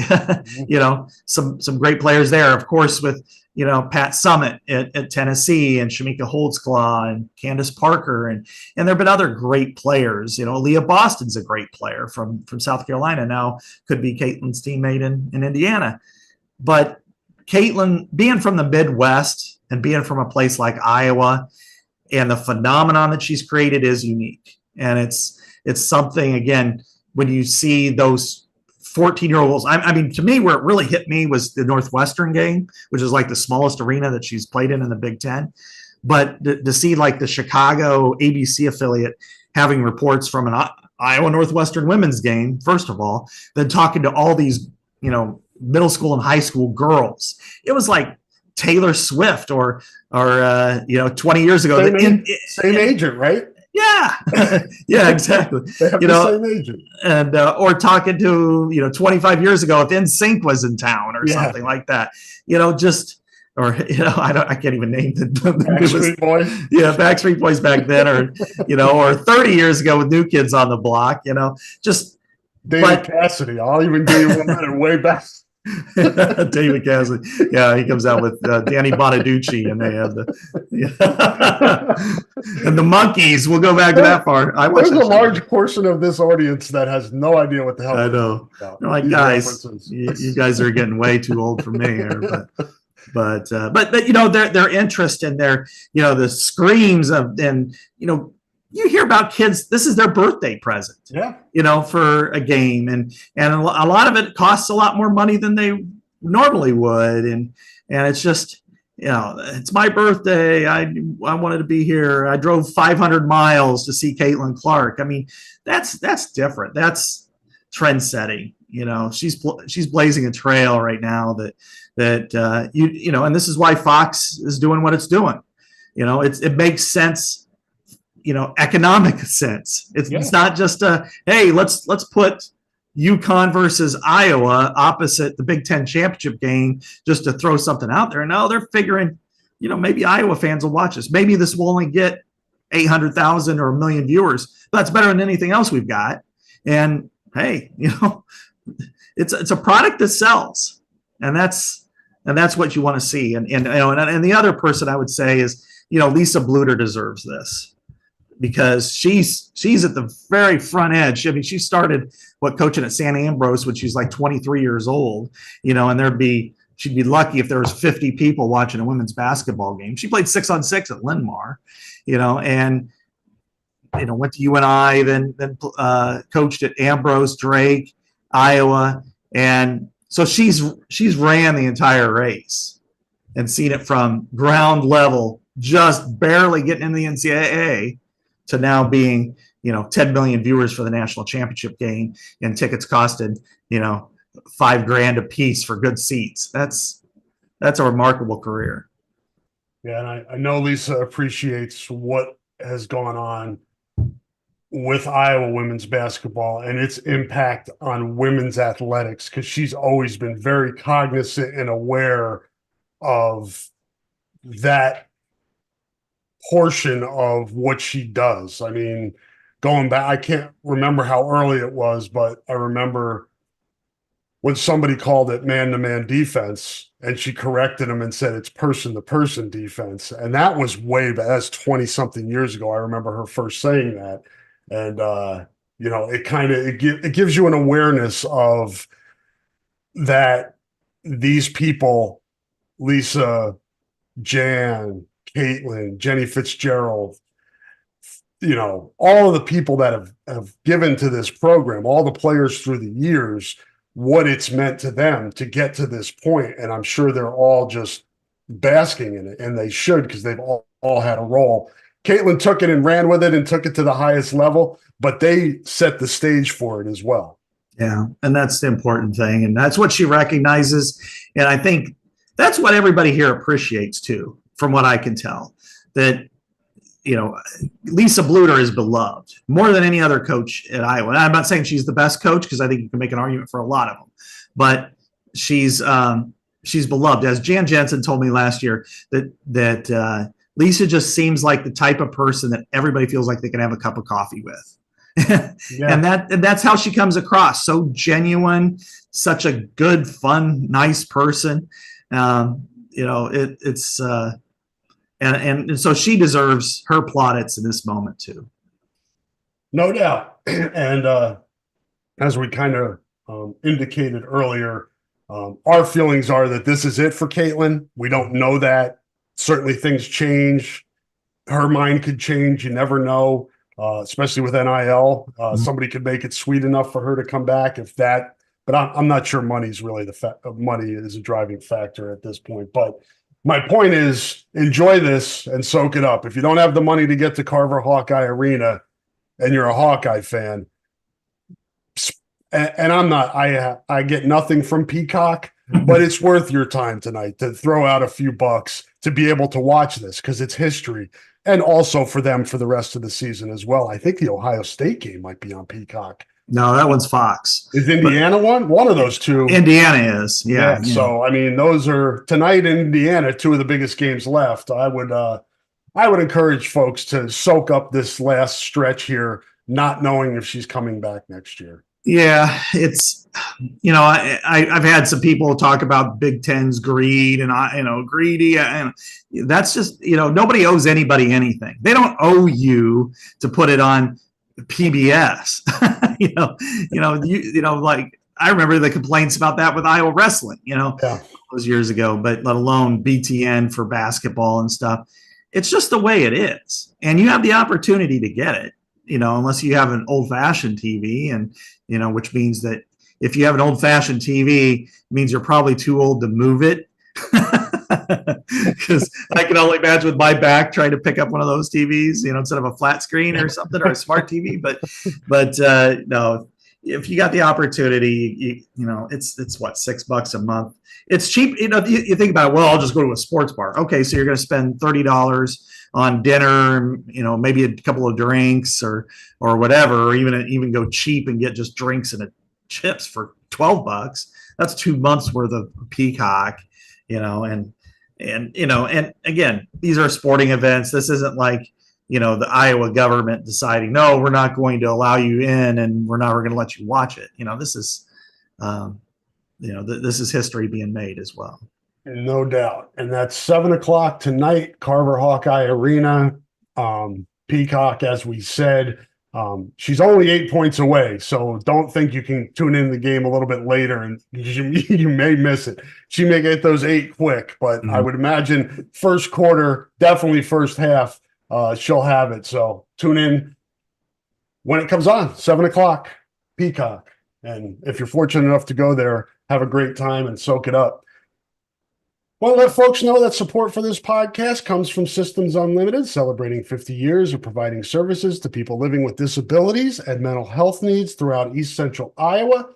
B: you know, some great players there, of course, with, you know, Pat Summitt at Tennessee, and Shamika Holtzclaw and Candace Parker. And there've been other great players. You know, Leah Boston's a great player from South Carolina, now could be Caitlin's teammate in Indiana. But Caitlin, being from the Midwest and being from a place like Iowa, and the phenomenon that she's created is unique. And it's something, again, when you see those 14-year-olds. I mean, to me, where it really hit me was the Northwestern game, which is like the smallest arena that she's played in the Big Ten. But to see like the Chicago ABC affiliate having reports from an Iowa Northwestern women's game, first of all, then talking to all these, you know, middle school and high school girls, it was like Taylor Swift or you know, 20 years ago.
A: Same agent, right?
B: Yeah, yeah, exactly.
A: They have
B: you
A: the
B: know,
A: same agent.
B: And or talking to, you know, 25 years ago if NSYNC was in town or something like that. You know, just, or, you know, I can't even name the
A: Backstreet Boys.
B: Yeah, Backstreet Boys back then, or, you know, or 30 years ago with New Kids on the Block. You know, just
A: David Cassidy. I'll even give you one that way back.
B: David Cassidy, yeah, he comes out with Danny Bonaducci, and they have and the Monkees. We'll go back to that part.
A: There's a large portion of this audience that has no idea what the hell.
B: I know. They're like, guys, you guys are getting way too old for me here. But you know, their interest in their, you know, the screams of, and, you know, you hear about kids, this is their birthday present, you know, for a game. And a lot of it costs a lot more money than they normally would. And it's just, you know, it's my birthday. I wanted to be here. I drove 500 miles to see Caitlin Clark. I mean, that's different. That's trend setting. You know, she's blazing a trail right now that you know, and this is why Fox is doing what it's doing. You know, it makes sense. You know, economic sense. It's not just hey, let's put UConn versus Iowa opposite the Big Ten championship game just to throw something out there. No, they're figuring, you know, maybe Iowa fans will watch this. Maybe this will only get 800,000 or 1 million viewers. But that's better than anything else we've got. And hey, it's a product that sells, and that's what you want to see. And the other person I would say is, Lisa Bluter deserves this, because she's at the very front edge. I mean, she started coaching at San Ambrose when she's like 23 years old, and she'd be lucky if there was 50 people watching a women's basketball game. She played 6-on-6 at Linn-Mar, and went to UNI, then coached at Ambrose, Drake, Iowa, and so she's ran the entire race and seen it from ground level, just barely getting in the NCAA, to now being 10 million viewers for the national championship game, and tickets costed $5,000 a piece for good seats. That's a remarkable career.
A: Yeah, and I know Lisa appreciates what has gone on with Iowa women's basketball and its impact on women's athletics, because she's always been very cognizant and aware of that portion of what she does. I mean, going back, I can't remember how early it was, but I remember when somebody called it man-to-man defense, and she corrected them and said it's person-to-person defense. And that was way back. That's 20-something years ago. I remember her first saying that. And, it gives you an awareness of that these people, Lisa, Jan, Caitlin, Jenny Fitzgerald, all of the people that have given to this program, all the players through the years, what it's meant to them to get to this point. And I'm sure they're all just basking in it, and they should, because they've all had a role. Caitlin took it and ran with it and took it to the highest level, but they set the stage for it as well.
B: Yeah, and that's the important thing, and that's what she recognizes. And I think that's what everybody here appreciates too, from what I can tell, that Lisa Bluter is beloved more than any other coach at Iowa. And I'm not saying she's the best coach, because I think you can make an argument for a lot of them, but she's beloved. As Jan Jensen told me last year, that Lisa just seems like the type of person that everybody feels like they can have a cup of coffee with. Yeah. And that's how she comes across. So genuine, such a good, fun, nice person. And so she deserves her plaudits in this moment too.
A: No doubt. And as we kind of indicated earlier, our feelings are that this is it for Caitlin. We don't know that. Certainly things change. Her mind could change. You never know, especially with NIL. Somebody could make it sweet enough for her to come back, if that. But I'm not sure money's really money is a driving factor at this point. But my point is, enjoy this and soak it up. If you don't have the money to get to Carver Hawkeye Arena and you're a Hawkeye fan, and I'm not, I get nothing from Peacock, but it's worth your time tonight to throw out a few bucks to be able to watch this, because it's history, and also for them for the rest of the season as well. I think the Ohio State game might be on Peacock.
B: No, that one's Fox.
A: Is Indiana one of those two?
B: Indiana is, yeah.
A: So I mean, those are tonight in Indiana, two of the biggest games left. I would encourage folks to soak up this last stretch here, not knowing if she's coming back next year.
B: Yeah, it's I've had some people talk about Big Ten's greed and greedy, and that's just nobody owes anybody anything. They don't owe you to put it on PBS. Like I remember the complaints about that with Iowa wrestling, those years ago, but let alone BTN for basketball and stuff. It's just the way it is, and you have the opportunity to get it. Unless you have an old-fashioned TV, and which means that if you have an old-fashioned TV, it means you're probably too old to move it. Because I can only imagine with my back trying to pick up one of those TVs, instead of a flat screen or something, or a smart TV. But no, if you got the opportunity, it's what, $6 a month. It's cheap. You think about it, well, I'll just go to a sports bar. Okay, so you're going to spend $30 on dinner, maybe a couple of drinks or whatever, or even go cheap and get just drinks and chips for $12. That's 2 months worth of Peacock, and again, these are sporting events. This isn't like, the Iowa government deciding, no, we're not going to allow you in, and we're going to let you watch it. This is, this is history being made as well.
A: No doubt. And that's 7 o'clock tonight, Carver Hawkeye Arena. Peacock, as we said, she's only 8 points away, so don't think you can tune in the game a little bit later and you may miss it. She may get those 8 quick, but I would imagine first quarter, definitely first half, she'll have it. So tune in when it comes on, 7 o'clock, Peacock. And if you're fortunate enough to go there, have a great time and soak it up. Want to let folks know that support for this podcast comes from Systems Unlimited, celebrating 50 years of providing services to people living with disabilities and mental health needs throughout East Central Iowa.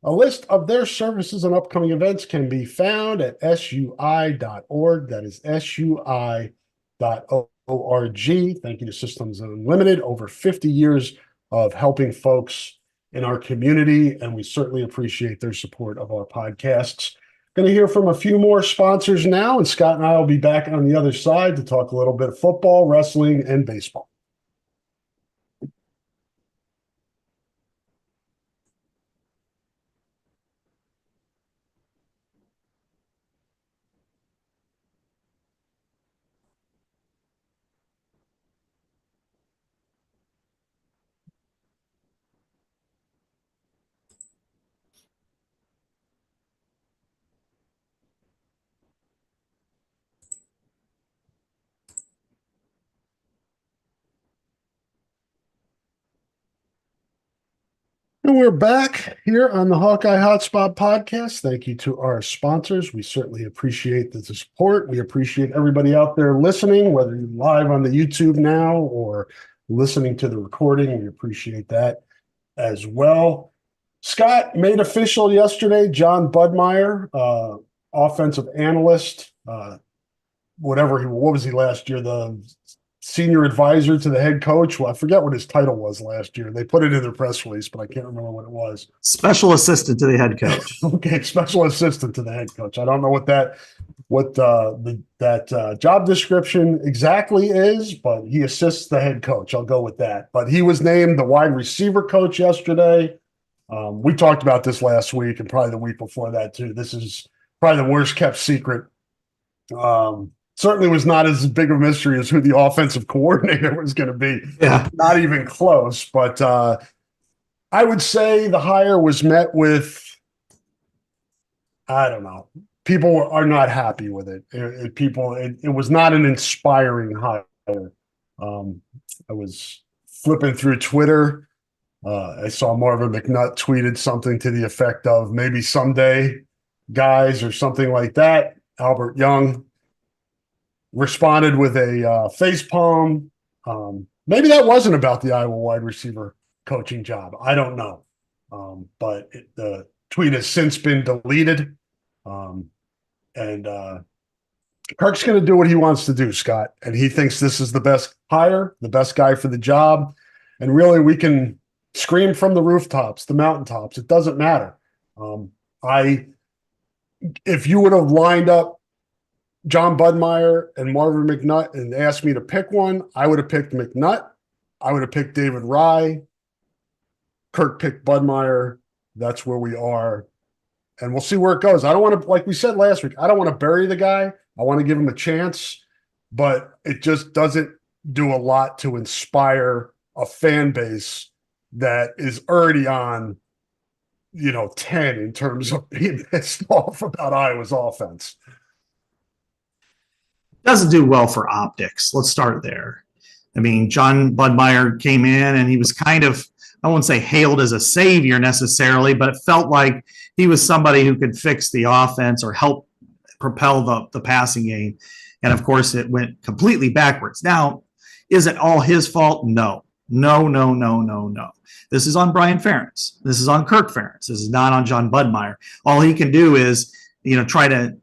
A: A list of their services and upcoming events can be found at sui.org. That is sui.org. Thank you to Systems Unlimited, over 50 years of helping folks in our community, and we certainly appreciate their support of our podcasts. Going to hear from a few more sponsors now, and Scott and I will be back on the other side to talk a little bit of football, wrestling, and baseball. And we're back here on the Hawkeye Hotspot podcast. Thank you to our sponsors. We certainly appreciate the support. We appreciate everybody out there listening, whether you're live on the YouTube now or listening to the recording. We appreciate that as well. Scott made official yesterday, John Budmeyer, offensive analyst, what was he last year? The senior advisor to the head coach. Well, I forget what his title was last year. They put it in their press release, but I can't remember what it was.
B: Special assistant to the head coach.
A: Okay, special assistant to the head coach. I don't know what that job description exactly is, but he assists the head coach. I'll go with that. But he was named the wide receiver coach yesterday. We talked about this last week and probably the week before that too. This is probably the worst kept secret. Certainly was not as big of a mystery as who the offensive coordinator was going to be.
B: Yeah.
A: Not even close. But I would say the hire was met with, I don't know, people are not happy with it. It was not an inspiring hire. I was flipping through Twitter. I saw Marvin McNutt tweeted something to the effect of maybe someday, guys, or something like that. Albert Young responded with a face palm. Maybe that wasn't about the Iowa wide receiver coaching job. I don't know. But the tweet has since been deleted. And Kirk's going to do what he wants to do, Scott. And he thinks this is the best hire, the best guy for the job. And really, we can scream from the rooftops, the mountaintops. It doesn't matter. If you would have lined up John Budmeyer and Marvin McNutt and asked me to pick one, I would have picked McNutt. I would have picked David Rye. Kirk picked Budmeyer. That's where we are. And we'll see where it goes. I don't want to, like we said last week, I don't want to bury the guy. I want to give him a chance, but it just doesn't do a lot to inspire a fan base that is already on, 10 in terms of being pissed off about Iowa's offense.
B: Doesn't do well for optics. Let's start there. I mean, John Budmeyer came in and he was kind of, I won't say hailed as a savior necessarily, but it felt like he was somebody who could fix the offense or help propel the passing game. And of course, it went completely backwards. Now, is it all his fault? No. This is on Brian Ferentz. This is on Kirk Ferentz. This is not on John Budmeyer. All he can do is, try to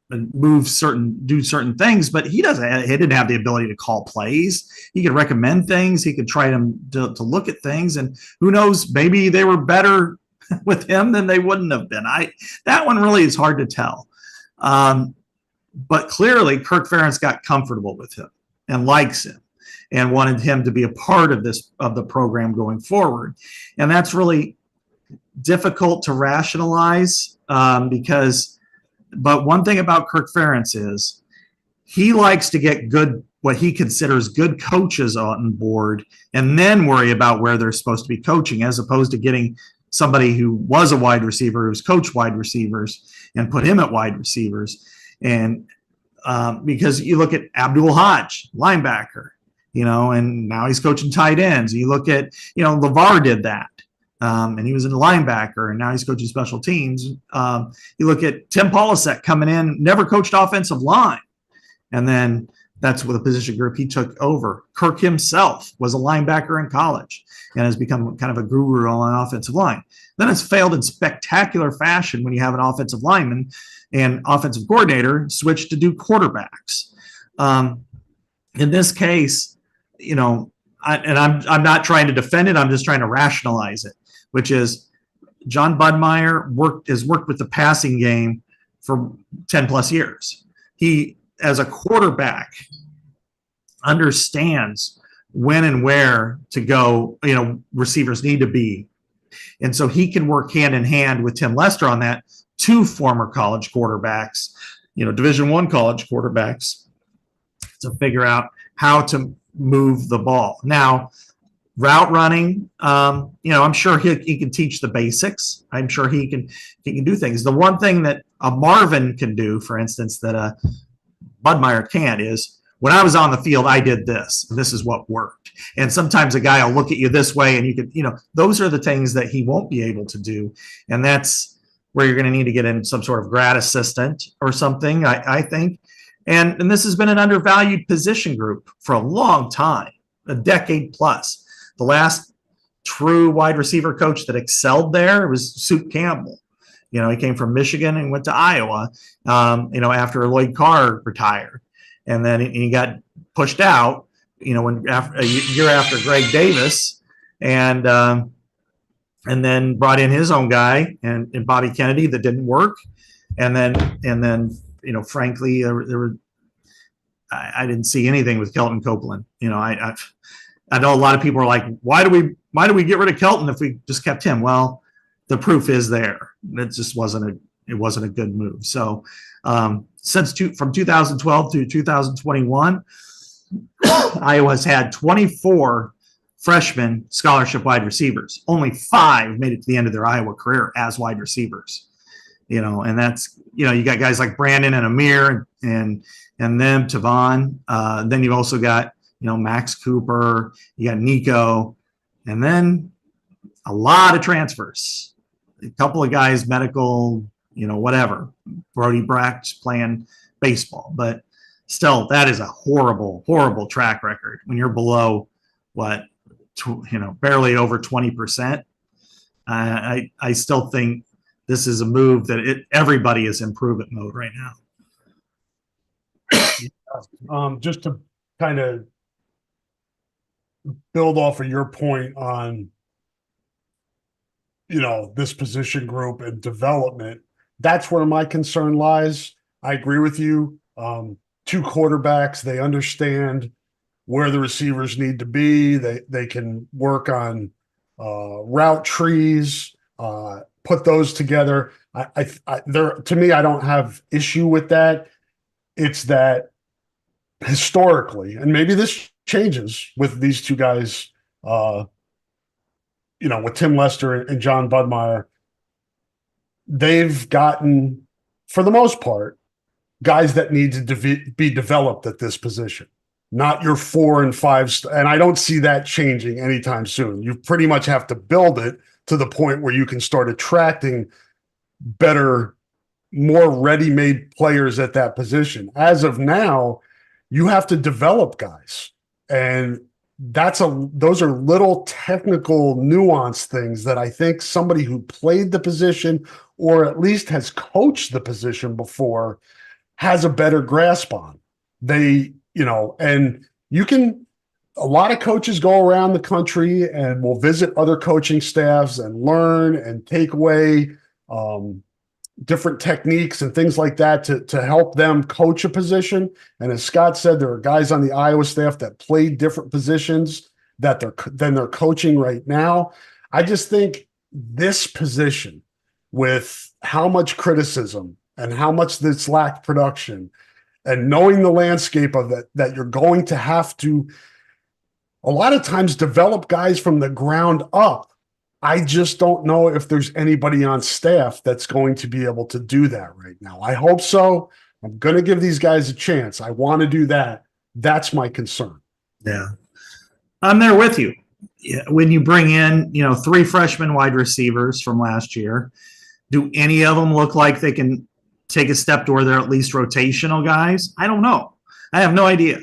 B: do certain things, but he didn't have the ability to call plays. He could recommend things. He could try to look at things, and who knows, maybe they were better with him than they wouldn't have been. That one really is hard to tell. But clearly Kirk Ferentz got comfortable with him and likes him. and wanted him to be a part of the program going forward. And that's really difficult to rationalize but one thing about Kirk Ferentz is he likes to get what he considers good coaches on board and then worry about where they're supposed to be coaching, as opposed to getting somebody who was a wide receiver, who's coached wide receivers, and put him at wide receivers. And because you look at Abdul Hodge, linebacker, and now he's coaching tight ends. You look at, LeVar did that. And he was a linebacker, and now he's coaching special teams. You look at Tim Polasek coming in, never coached offensive line. And then that's with a position group he took over. Kirk himself was a linebacker in college and has become kind of a guru on offensive line. Then it's failed in spectacular fashion when you have an offensive lineman and offensive coordinator switch to do quarterbacks. In this case, I'm not trying to defend it. I'm just trying to rationalize it, which is John Budmeyer has worked with the passing game for 10 plus years. He, as a quarterback, understands when and where to go, receivers need to be. And so he can work hand in hand with Tim Lester on that, two former college quarterbacks, Division I college quarterbacks, to figure out how to move the ball. Now, route running, I'm sure he can teach the basics. I'm sure he can do things. The one thing that a Marvin can do, for instance, that Budmeyer can't, is when I was on the field, I did this, and this is what worked. And sometimes a guy will look at you this way, and you could, those are the things that he won't be able to do. And that's where you're going to need to get in some sort of grad assistant or something, I think. And this has been an undervalued position group for a long time, a decade plus. The last true wide receiver coach that excelled there was Soup Campbell. He came from Michigan and went to Iowa, after Lloyd Carr retired. And then he got pushed out, a year after Greg Davis, and then brought in his own guy and Bobby Kennedy that didn't work. And then frankly, I didn't see anything with Kelton Copeland. I know a lot of people are like, why do we get rid of Kelton if we just kept him? Well, the proof is there. It just wasn't a good move. So from 2012 to 2021, Iowa's had 24 freshman scholarship wide receivers. Only 5 made it to the end of their Iowa career as wide receivers. And that's, you got guys like Brandon and Amir and them, Tavon. Then you've also got, Max Cooper, you got Nico, and then a lot of transfers. A couple of guys, medical, whatever. Brody Brack's playing baseball, but still, that is a horrible, horrible track record when you're below barely over 20%. I still think this is a move that everybody is in prove-it mode right
A: now. Just to kind of build off of your point on, this position group and development, that's where my concern lies. I agree with you. 2 quarterbacks, they understand where the receivers need to be. They can work on route trees, put those together. To me, I don't have issue with that. It's that historically, and maybe this changes with these 2 guys, with Tim Lester and John Budmeyer, they've gotten, for the most part, guys that need to be developed at this position, not your 4 and 5. And I don't see that changing anytime soon. You pretty much have to build it to the point where you can start attracting better, more ready-made players at that position. As of now, you have to develop guys. And those are little technical nuance things that I think somebody who played the position or at least has coached the position before has a better grasp on. And a lot of coaches go around the country and will visit other coaching staffs and learn and take away different techniques and things like that to help them coach a position. And as Scott said, there are guys on the Iowa staff that played different positions that they're coaching right now. I just think this position, with how much criticism and how much this lacked production, and knowing the landscape of that you're going to have to a lot of times develop guys from the ground up. I just don't know if there's anybody on staff that's going to be able to do that right now. I hope so. I'm going to give these guys a chance. I want to do that. That's my concern.
B: Yeah. I'm there with you. When you bring in, 3 freshman wide receivers from last year, do any of them look like they can take a step to where they're at least rotational guys? I don't know. I have no idea.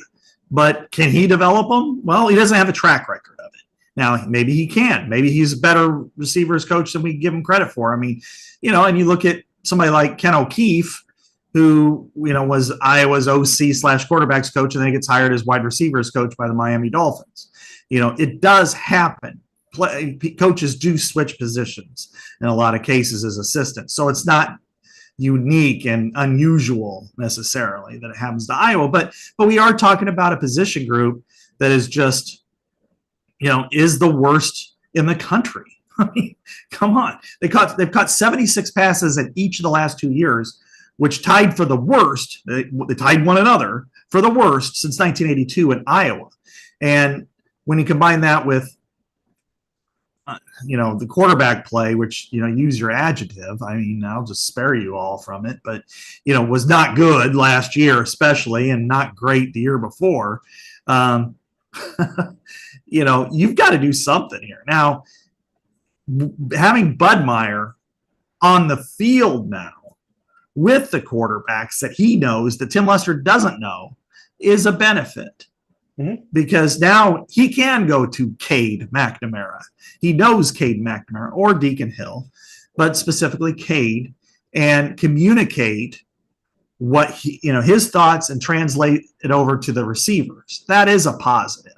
B: But can he develop them? Well, he doesn't have a track record of it. Now, maybe he can. Maybe he's a better receivers coach than we give him credit for. I mean, and you look at somebody like Ken O'Keefe, who, was Iowa's OC/quarterbacks coach, and then he gets hired as wide receivers coach by the Miami Dolphins. It does happen. Coaches do switch positions in a lot of cases as assistants. So it's not unique and unusual necessarily that it happens to Iowa, but we are talking about a position group that is just, is the worst in the country. I mean, come on. They've caught 76 passes in each of the last 2 years, which tied for the worst. They tied one another for the worst since 1982 in Iowa. And when you combine that with the quarterback play, which, use your adjective. I mean, I'll just spare you all from it, but, was not good last year, especially, and not great the year before. You've got to do something here. Now, having Budmeyer on the field now with the quarterbacks that he knows that Tim Lester doesn't know is a benefit. Mm-hmm. Because now he can go to Cade McNamara. He knows Cade McNamara or Deacon Hill, but specifically Cade, and communicate what his thoughts and translate it over to the receivers. That is a positive.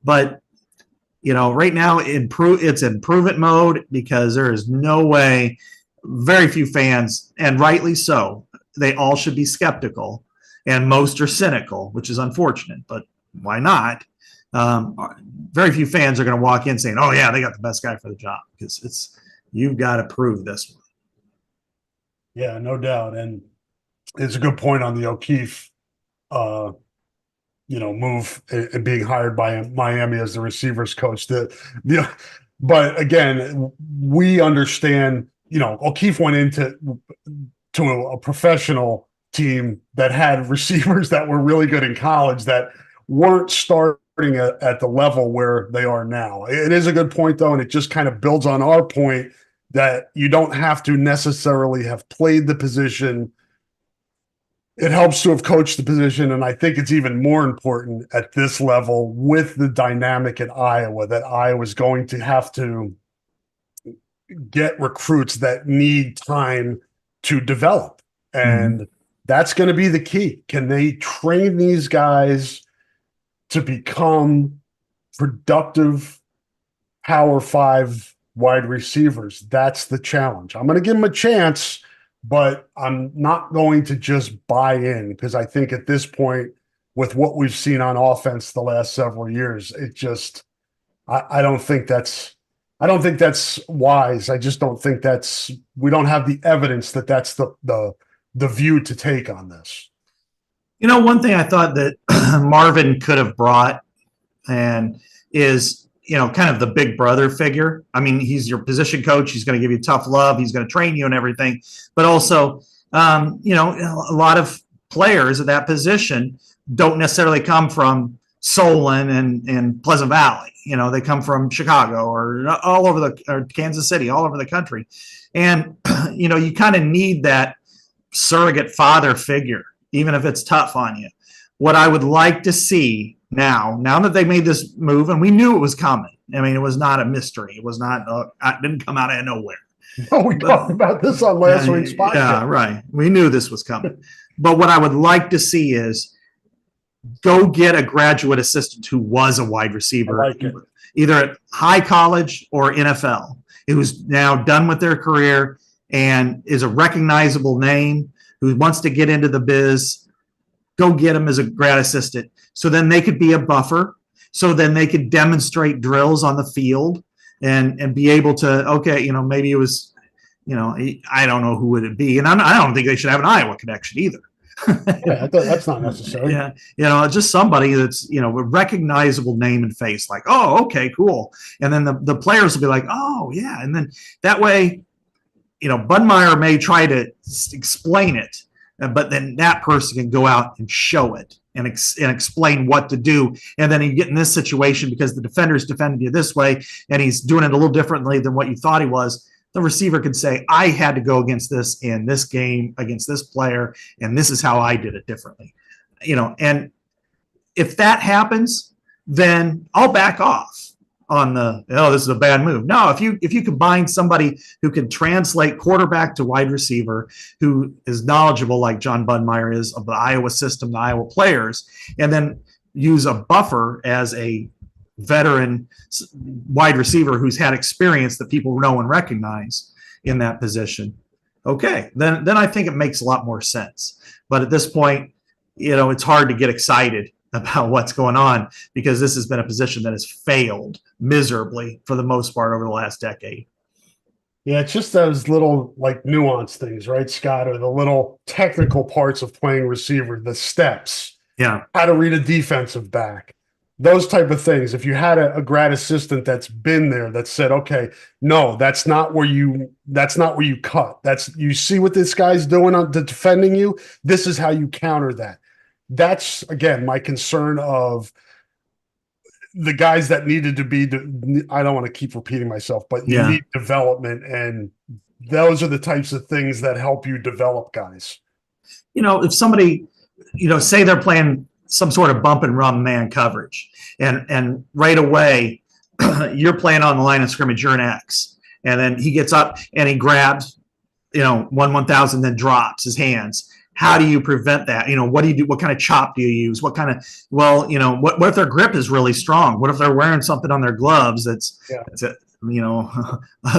B: But right now it's improvement mode, because there is no way. Very few fans, and rightly so, they all should be skeptical, and most are cynical, which is unfortunate, but why not? Very few fans are going to walk in saying, "Oh yeah, they got the best guy for the job," because you've got to prove this one.
A: Yeah, no doubt, and it's a good point on the O'Keefe, move and being hired by Miami as the receivers coach. But again, we understand. O'Keefe went into a professional team that had receivers that were really good in college that weren't starting at the level where they are now. It is a good point, though, and it just kind of builds on our point that you don't have to necessarily have played the position. It helps to have coached the position, and I think it's even more important at this level with the dynamic at Iowa that Iowa's going to have to get recruits that need time to develop. And that's going to be the key. Can they train these guys to become productive Power 5 wide receivers? That's the challenge. I'm going to give them a chance, but I'm not going to just buy in, because I think at this point, with what we've seen on offense the last several years, I don't think that's wise. I just don't think we don't have the evidence that that's the view to take on this.
B: One thing I thought that Marvin could have brought and is, kind of the big brother figure. I mean, he's your position coach. He's going to give you tough love. He's going to train you and everything. But also, a lot of players at that position don't necessarily come from Solon and Pleasant Valley. They come from Chicago or all over or Kansas City, all over the country. And, you kind of need that surrogate father figure, even if it's tough on you. What I would like to see now that they made this move, and we knew it was coming. I mean, it was not a mystery. It was not, it didn't come out of nowhere.
A: Oh, we talked about this on last week's podcast.
B: Yeah, right. We knew this was coming. But what I would like to see is go get a graduate assistant who was a wide receiver, either at high college or NFL, who's now done with their career and is a recognizable name who wants to get into the biz, go get him as a grad assistant. So then they could be a buffer. So then they could demonstrate drills on the field and be able to, okay, you know, maybe it was, you know, I don't know who would it be. And I don't think they should have an Iowa connection either.
A: Yeah, that's not necessary.
B: Yeah, you know, just somebody that's, you know, a recognizable name and face, like, oh, okay, cool. And then the players will be like, oh, yeah. And then that way, you know, Budmeyer may try to explain it, but then that person can go out and show it and explain what to do. And then you get in this situation because the defender's defending you this way and he's doing it a little differently than what you thought he was. The receiver can say, I had to go against this in this game against this player, and this is how I did it differently. You know, and if that happens, then I'll back off on the, oh, this is a bad move. No, if you combine somebody who can translate quarterback to wide receiver, who is knowledgeable like John Budmeyer is of the Iowa system, the Iowa players, and then use a buffer as a veteran wide receiver who's had experience that people know and recognize in that position, okay, then I think it makes a lot more sense. But at this point, you know, it's hard to get excited about what's going on because this has been a position that has failed miserably for the most part over the last decade.
A: Yeah, it's just those little like nuance things, right, Scott, or the little technical parts of playing receiver, the steps,
B: Yeah,
A: how to read a defensive back, those type of things. If you had a grad assistant that's been there that said, okay, no, that's not where you cut. That's, you see what this guy's doing on defending you. This is how you counter that. That's, again, my concern of the guys that needed to be, I don't want to keep repeating myself, but you need development. And those are the types of things that help you develop guys.
B: You know, if somebody, you know, say they're playing some sort of bump and run man coverage, and right away you're playing on the line of scrimmage, you're an X, and then he gets up and he grabs, you know, 1/1000, then drops his hands. How do you prevent that? You know, what do you do? What kind of chop do you use? What kind of, well, you know, what if their grip is really strong? What if they're wearing something on their gloves that's you know,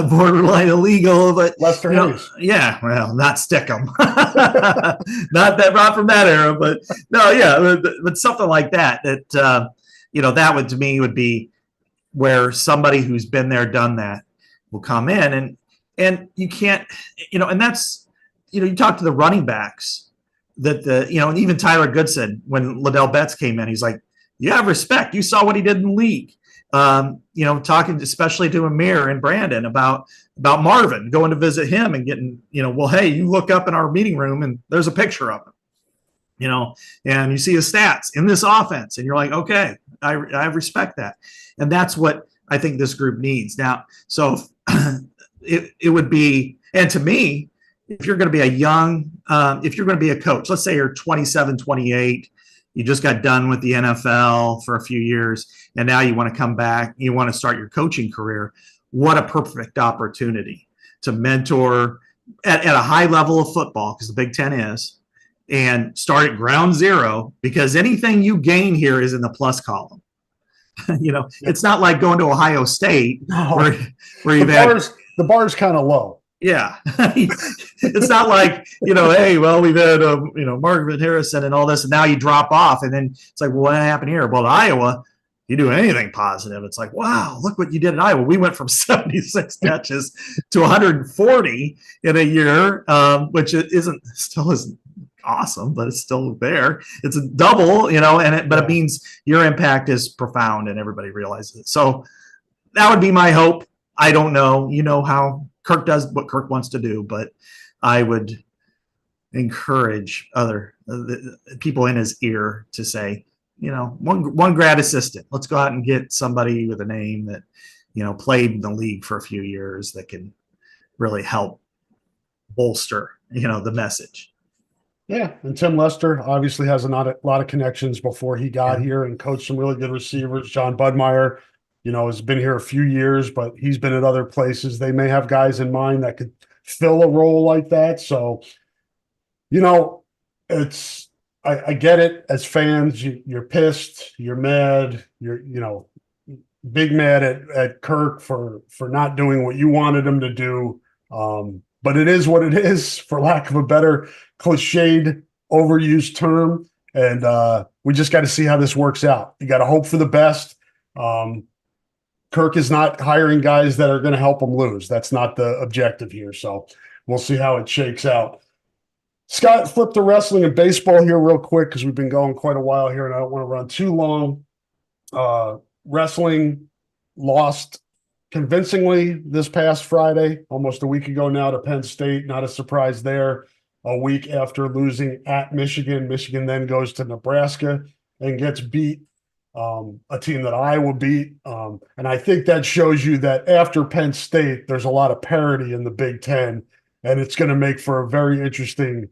B: borderline illegal, but
A: Lester Hayes.
B: Yeah, well, not stick 'em. not from that era, but no, yeah, but something like that. That you know, that would to me would be where somebody who's been there, done that, will come in, and you can't, you know, and that's, you know, you talk to the running backs that you know, and even Tyler Goodson, when Liddell Betts came in, he's like, you have respect. You saw what he did in the league. You know, talking especially to Amir and Brandon about Marvin, going to visit him and getting, you know, well, hey, you look up in our meeting room and there's a picture of him, you know, and you see his stats in this offense and you're like, okay, I respect that. And that's what I think this group needs now. So it would be, and to me, if you're going to be if you're going to be a coach, let's say you're 27, 28, you just got done with the NFL for a few years, and now you want to come back, you want to start your coaching career. What a perfect opportunity to mentor at a high level of football, because the Big Ten is, and start at ground zero, because anything you gain here is in the plus column. You know, it's not like going to Ohio State where you've
A: the bar's kind of low.
B: Yeah. It's not like, you know, hey, well, we've had, you know, Marvin Harrison and all this, and now you drop off. And then it's like, well, what happened here? Well, at Iowa, you do anything positive, it's like, wow, look what you did at Iowa. We went from 76 catches to 140 in a year, which still isn't awesome, but it's still there. It's a double, you know, but it means your impact is profound and everybody realizes it. So that would be my hope. I don't know, you know, how Kirk does what Kirk wants to do, but I would encourage other people in his ear to say, you know, one grad assistant. Let's go out and get somebody with a name that, you know, played in the league for a few years that can really help bolster, you know, the message.
A: Yeah, and Tim Lester obviously has a lot of connections before he got here and coached some really good receivers. John Budmeyer, you know, has been here a few years, but he's been at other places. They may have guys in mind that could fill a role like that. So, you know, I get it. As fans, you're pissed, you're mad, you're, you know, big mad at Kirk for not doing what you wanted him to do. but it is what it is, for lack of a better cliched, overused term. And we just got to see how this works out. You got to hope for the best. Kirk is not hiring guys that are going to help him lose. That's not the objective here. So we'll see how it shakes out. Scott, flip to wrestling and baseball here real quick because we've been going quite a while here and I don't want to run too long. Wrestling lost convincingly this past Friday, almost a week ago now, to Penn State. Not a surprise there. A week after losing at Michigan, Michigan then goes to Nebraska and gets beat. A team that Iowa beat. And I think that shows you that after Penn State, there's a lot of parity in the Big Ten, and it's going to make for a very interesting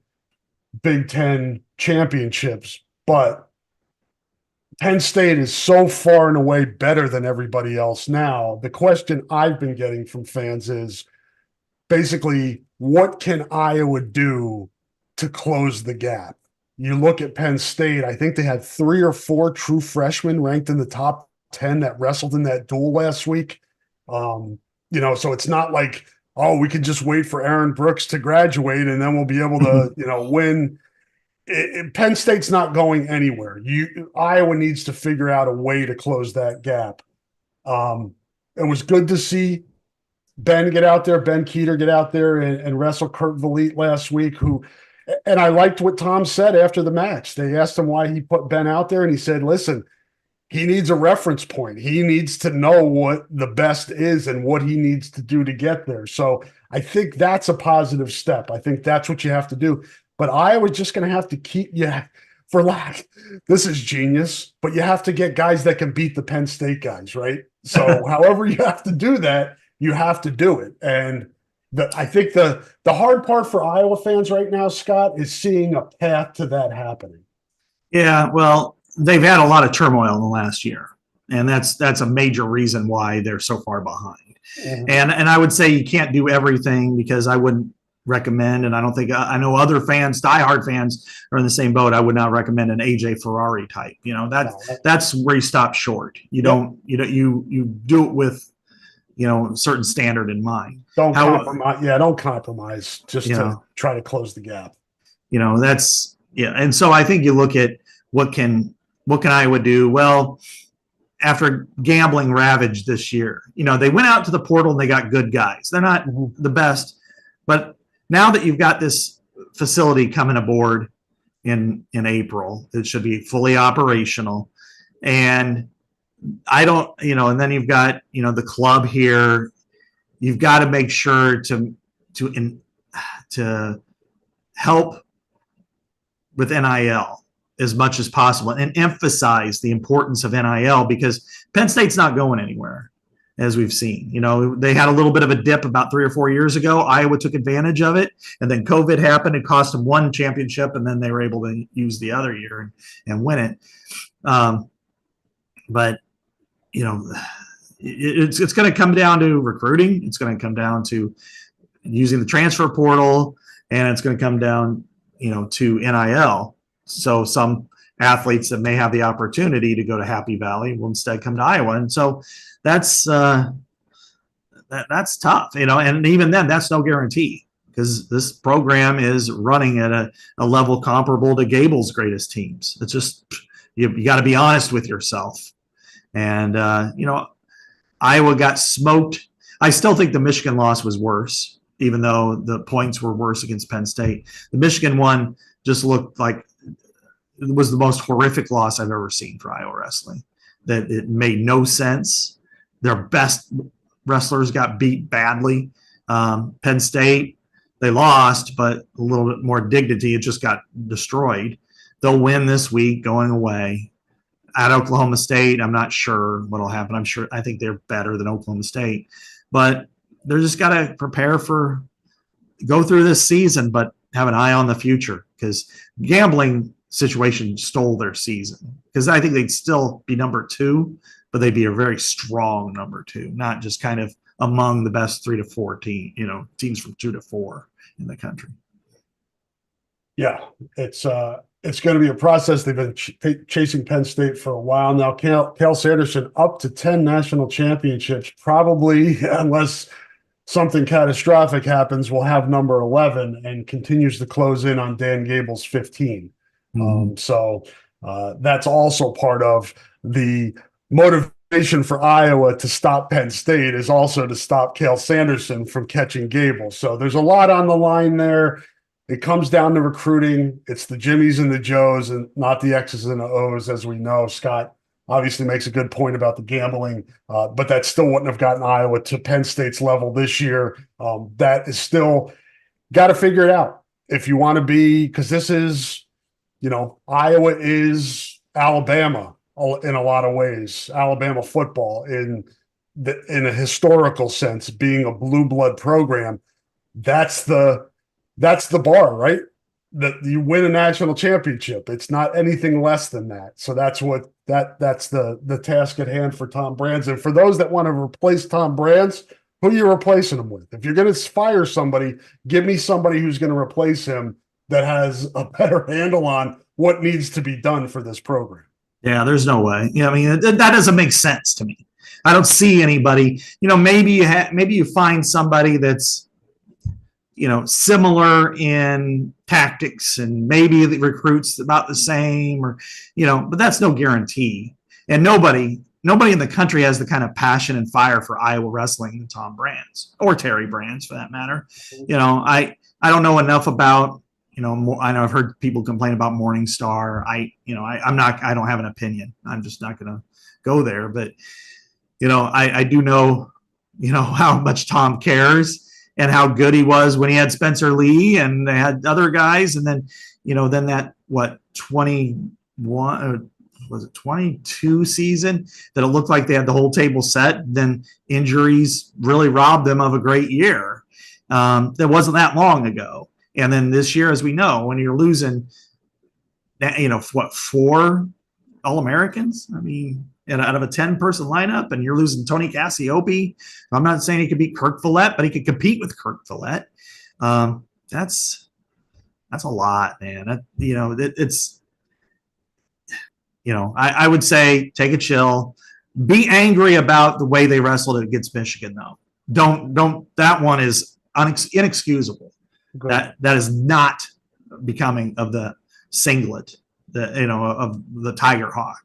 A: Big Ten championships. But Penn State is so far and away better than everybody else now. The question I've been getting from fans is basically, what can Iowa do to close the gap? You look at Penn State, I think they had 3 or 4 true freshmen ranked in the top 10 that wrestled in that duel last week. So it's not like, oh, we can just wait for Aaron Brooks to graduate and then we'll be able to, win. Penn State's not going anywhere. Iowa needs to figure out a way to close that gap. It was good to see Ben Keeter get out there and wrestle Kurt Vliet last week, and I liked what Tom said after the match. They asked him why he put Ben out there, and he said, listen, he needs a reference point. He needs to know what the best is and what he needs to do to get there. So I think that's a positive step. I think that's what you have to do. But Iowa's just going to have to keep this is genius, but you have to get guys that can beat the Penn State guys, right? So however you have to do that, you have to do it. And I think the hard part for Iowa fans right now, Scott, is seeing a path to that happening.
B: Yeah, well, they've had a lot of turmoil in the last year, and that's a major reason why they're so far behind. Mm-hmm. And I would say you can't do everything, because I wouldn't recommend, and I don't think I know other fans, diehard fans, are in the same boat. I would not recommend an AJ Ferrari type. That's where you stop short. You don't do it with certain standard in mind.
A: Don't compromise just to try to close the gap.
B: And so I think you look at what can Iowa do? Well, after gambling ravaged this year, they went out to the portal and they got good guys. They're not the best, but now that you've got this facility coming aboard in April, it should be fully operational. And and then you've got, the club here. You've got to make sure to help with NIL as much as possible and emphasize the importance of NIL, because Penn State's not going anywhere, as we've seen. They had a little bit of a dip about 3 or 4 years ago. Iowa took advantage of it, and then COVID happened and cost them one championship, and then they were able to use the other year and win it. But it's going to come down to recruiting. It's going to come down to using the transfer portal, and it's going to come down, to NIL. So some athletes that may have the opportunity to go to Happy Valley will instead come to Iowa. And so that's tough, and even then that's no guarantee, because this program is running at a level comparable to Gable's greatest teams. It's just, you got to be honest with yourself. And, Iowa got smoked. I still think the Michigan loss was worse, even though the points were worse against Penn State. The Michigan one just looked like it was the most horrific loss I've ever seen for Iowa wrestling. That it made no sense. Their best wrestlers got beat badly. Penn State, they lost, but a little bit more dignity. It just got destroyed. They'll win this week going away. At Oklahoma State, I'm not sure what'll happen. I think they're better than Oklahoma State, but they're just got to go through this season, but have an eye on the future, because gambling situation stole their season. Because I think they'd still be number 2, but they'd be a very strong number 2, not just kind of among the best 3 to 4 teams from 2 to 4 in the country.
A: Yeah, it's going to be a process. They've been chasing Penn State for a while now. Cal Sanderson up to 10 national championships, probably, unless something catastrophic happens, will have number 11 and continues to close in on Dan Gable's 15. So that's also part of the motivation for Iowa to stop Penn State, is also to stop Cale Sanderson from catching Gable. So there's a lot on the line there. It comes down to recruiting. It's the Jimmies and the Joes and not the X's and the O's, as we know. Scott obviously makes a good point about the gambling, but that still wouldn't have gotten Iowa to Penn State's level this year. That is still got to figure it out if you want to be, because this is, Iowa is Alabama in a lot of ways. Alabama football in a historical sense, being a blue blood program, that's the bar, right? That you win a national championship. It's not anything less than that. So that's the task at hand for Tom Brands. And for those that want to replace Tom Brands, who are you replacing him with? If you're going to fire somebody, give me somebody who's going to replace him that has a better handle on what needs to be done for this program.
B: Yeah, there's no way. I mean, that doesn't make sense to me. I don't see anybody. Maybe you find somebody that's, similar in tactics, and maybe the recruits about the same, or, but that's no guarantee. And nobody in the country has the kind of passion and fire for Iowa wrestling than Tom Brands, or Terry Brands for that matter. I don't know enough about, I know I've heard people complain about Morningstar. I don't have an opinion. I'm just not going to go there, but, I do know, how much Tom cares and how good he was when he had Spencer Lee and they had other guys. And then, then that, 21, was it 22 season that it looked like they had the whole table set. Then injuries really robbed them of a great year. That wasn't that long ago. And then this year, as we know, when you're losing, 4 All-Americans? I mean, out of a 10-person lineup, and you're losing Tony Cassiope. I'm not saying he could beat Kirk Follett, but he could compete with Kirk Follett. That's a lot, man. I would say take a chill. Be angry about the way they wrestled against Michigan, though. Don't. That one is inexcusable. That is not becoming of the singlet, of the Tiger Hawk.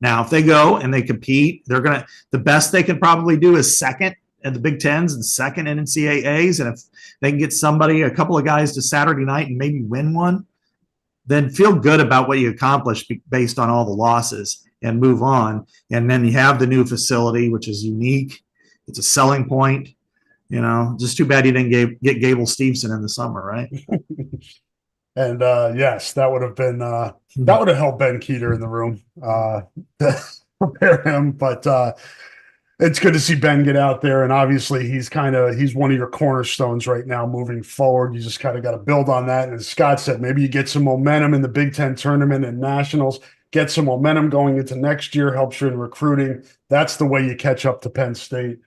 B: Now, if they go and they compete, the best they can probably do is second at the Big Tens and second in NCAAs. And if they can get a couple of guys to Saturday night and maybe win one, then feel good about what you accomplished based on all the losses and move on. And then you have the new facility, which is unique. It's a selling point. Just too bad you didn't get Gable Steveson in the summer, right?
A: And yes, that would have been that would have helped Ben Keeter in the room to prepare him. But it's good to see Ben get out there, and obviously he's one of your cornerstones right now moving forward. You just kind of got to build on that. And as Scott said, maybe you get some momentum in the Big Ten tournament and nationals, get some momentum going into next year, helps you in recruiting. That's the way you catch up to Penn State.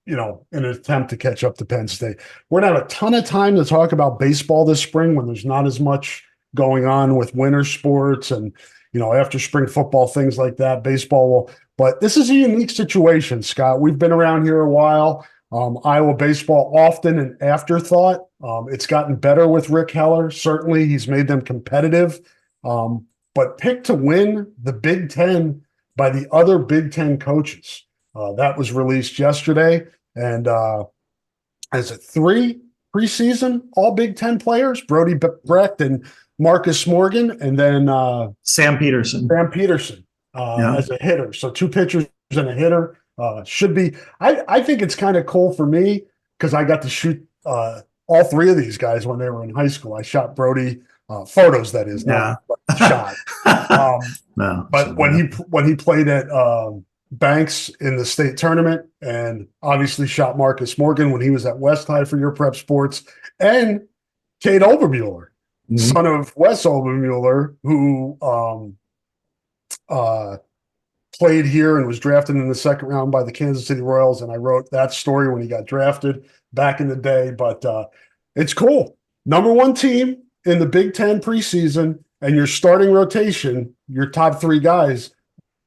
A: In an attempt to catch up to Penn State. We're going to have a ton of time to talk about baseball this spring when there's not as much going on with winter sports and, after spring football, things like that. Baseball will, but this is a unique situation, Scott. We've been around here a while. Iowa baseball, often an afterthought. It's gotten better with Rick Heller. Certainly he's made them competitive, but picked to win the Big Ten by the other Big Ten coaches. That was released yesterday, and as a 3 preseason All Big Ten players, Brody Brecht and Marcus Morgan, and then
B: Sam Peterson
A: as a hitter. So 2 pitchers and a hitter should be. I think it's kind of cool for me because I got to shoot all 3 of these guys when they were in high school. I shot Brody photos, that is, not shot.
B: No,
A: but when he played at Banks in the state tournament, and obviously shot Marcus Morgan when he was at West High for your prep sports, and Cade Obermueller, son of Wes Obermueller, who played here and was drafted in the 2nd round by the Kansas City Royals. And I wrote that story when he got drafted back in the day, but it's cool. Number 1 team in the Big Ten preseason, and your starting rotation, your top 3 guys,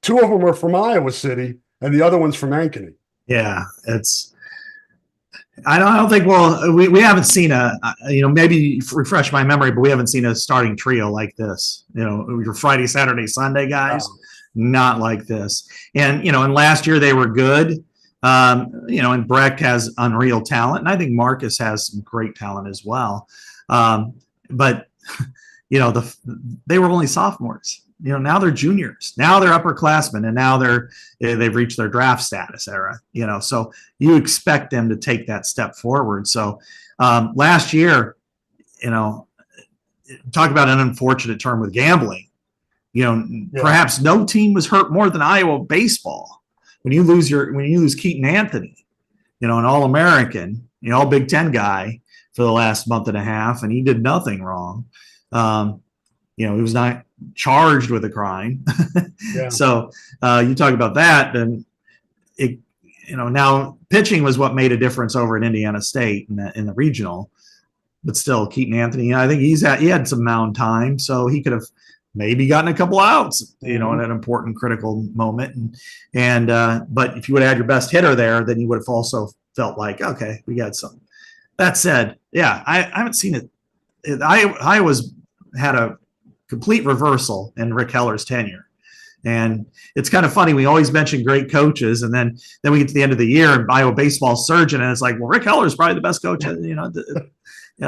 A: 2 of them are from Iowa City, and the other one's from Ankeny.
B: Yeah, it's I don't think we haven't seen maybe refresh my memory, but we haven't seen a starting trio like this. Your Friday, Saturday, Sunday guys, not like this. And last year they were good. And Brecht has unreal talent, and I think Marcus has some great talent as well. But they were only sophomores. Now they're juniors. Now they're upperclassmen, and now they've reached their draft status era. So you expect them to take that step forward. So last year, talk about an unfortunate term with gambling. Perhaps no team was hurt more than Iowa baseball. When you lose Keaton Anthony, an All-American, All Big Ten guy for the last month and a half, and he did nothing wrong. He was not charged with a crime. Yeah. So you talk about that, then now pitching was what made a difference over at Indiana State in the regional, but still Keaton Anthony, I think he had some mound time, so he could have maybe gotten a couple outs, in an important critical moment. But if you would have had your best hitter there, then you would have also felt like, okay, we got something. That said, yeah, I haven't seen it. Iowa's had a complete reversal in Rick Heller's tenure. And it's kind of funny. We always mention great coaches, and then we get to the end of the year and Iowa baseball's surging, and it's like, well, Rick Heller is probably the best coach, at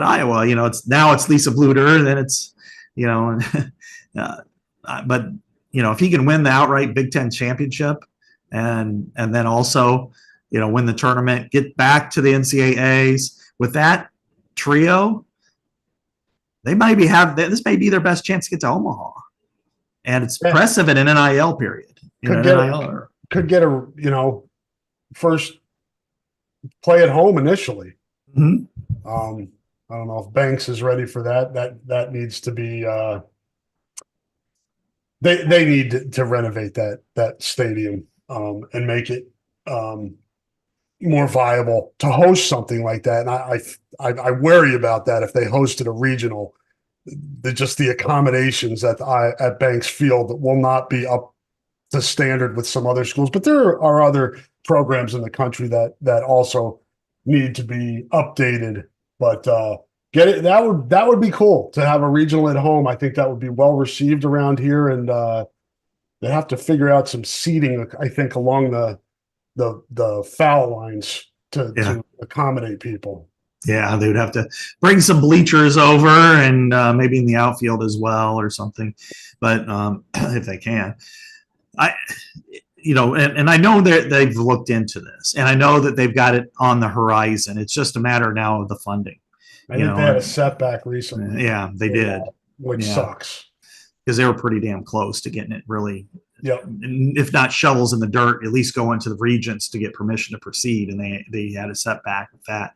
B: Iowa. It's Lisa Bluter, and then it's, but if he can win the outright Big Ten championship, and then also, win the tournament, get back to the NCAAs with that trio, this may be their best chance to get to Omaha, and it's impressive in an NIL period.
A: Could get a first play at home initially. Mm-hmm. I don't know if Banks is ready for that. That needs to be. They need to renovate that stadium and make it more viable to host something like that. And I worry about that if they hosted a regional. The accommodations at Banks Field will not be up to standard with some other schools, but there are other programs in the country that also need to be updated. But get it. That would be cool to have a regional at home. I think that would be well received around here, and they have to figure out some seating, I think, along the foul lines to accommodate people.
B: Yeah, they would have to bring some bleachers over, and maybe in the outfield as well or something. But if they can, and I know that they've looked into this, and I know that they've got it on the horizon. It's just a matter now of the funding.
A: I think they had a setback recently.
B: Yeah, they did,
A: which sucks
B: because they were pretty damn close to getting it really.
A: Yeah,
B: if not shovels in the dirt, at least go into the regents to get permission to proceed, and they had a setback with that.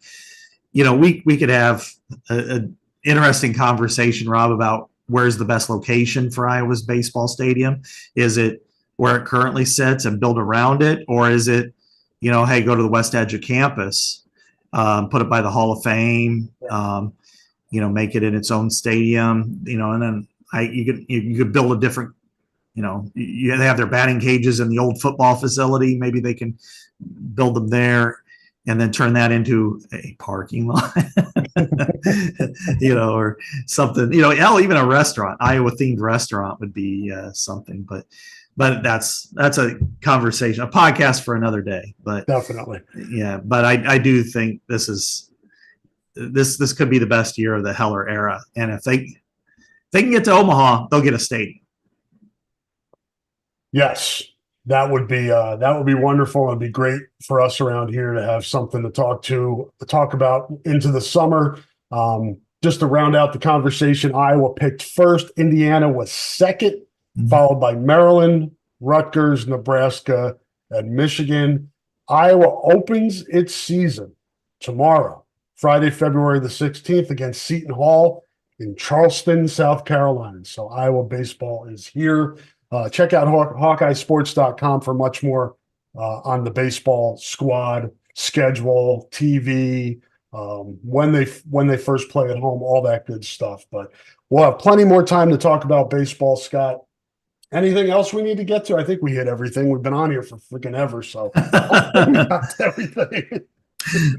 B: We could have an interesting conversation, Rob, about where's the best location for Iowa's baseball stadium. Is it where it currently sits and build around it? Or is it, hey, go to the west edge of campus, put it by the Hall of Fame, make it in its own stadium, and then you could build a different, they have their batting cages in the old football facility. Maybe they can build them there and then turn that into a parking lot, or something, even a restaurant, Iowa themed restaurant would be something, but that's a conversation, a podcast for another day, but
A: definitely.
B: Yeah. But I do think this could be the best year of the Heller era. And if they can get to Omaha, they'll get a stadium.
A: Yes. That would be wonderful. It'd be great for us around here to have something to talk about into the summer. Just to round out the conversation, Iowa picked first, Indiana was second, followed by Maryland, Rutgers, Nebraska, and Michigan. Iowa opens its season tomorrow, Friday, February the 16th, against Seton Hall in Charleston, South Carolina. So Iowa baseball is here. Check out HawkeyeSports.com for much more on the baseball squad, schedule, TV, when they first play at home, all that good stuff. But we'll have plenty more time to talk about baseball, Scott. Anything else we need to get to? I think we hit everything. We've been on here for freaking ever, so we got everything.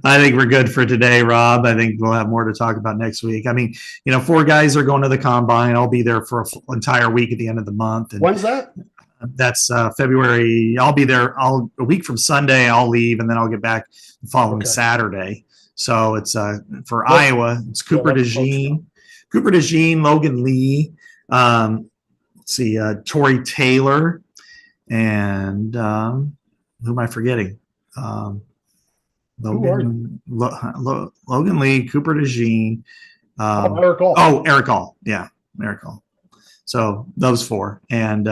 B: I think we're good for today, Rob. I think we'll have more to talk about next week. I mean, 4 guys are going to the combine. I'll be there for an entire week at the end of the month. And
A: When's that?
B: that's February. I'll be there a week from Sunday. I'll leave, and then I'll get back the following Saturday. So it's for Iowa. It's Cooper DeJean, Logan Lee. Let's see, Torrey Taylor, and who am I forgetting? Logan Lee, Cooper DeJean.
A: Eric All.
B: Oh, Eric All. Yeah, Eric All. So those 4. And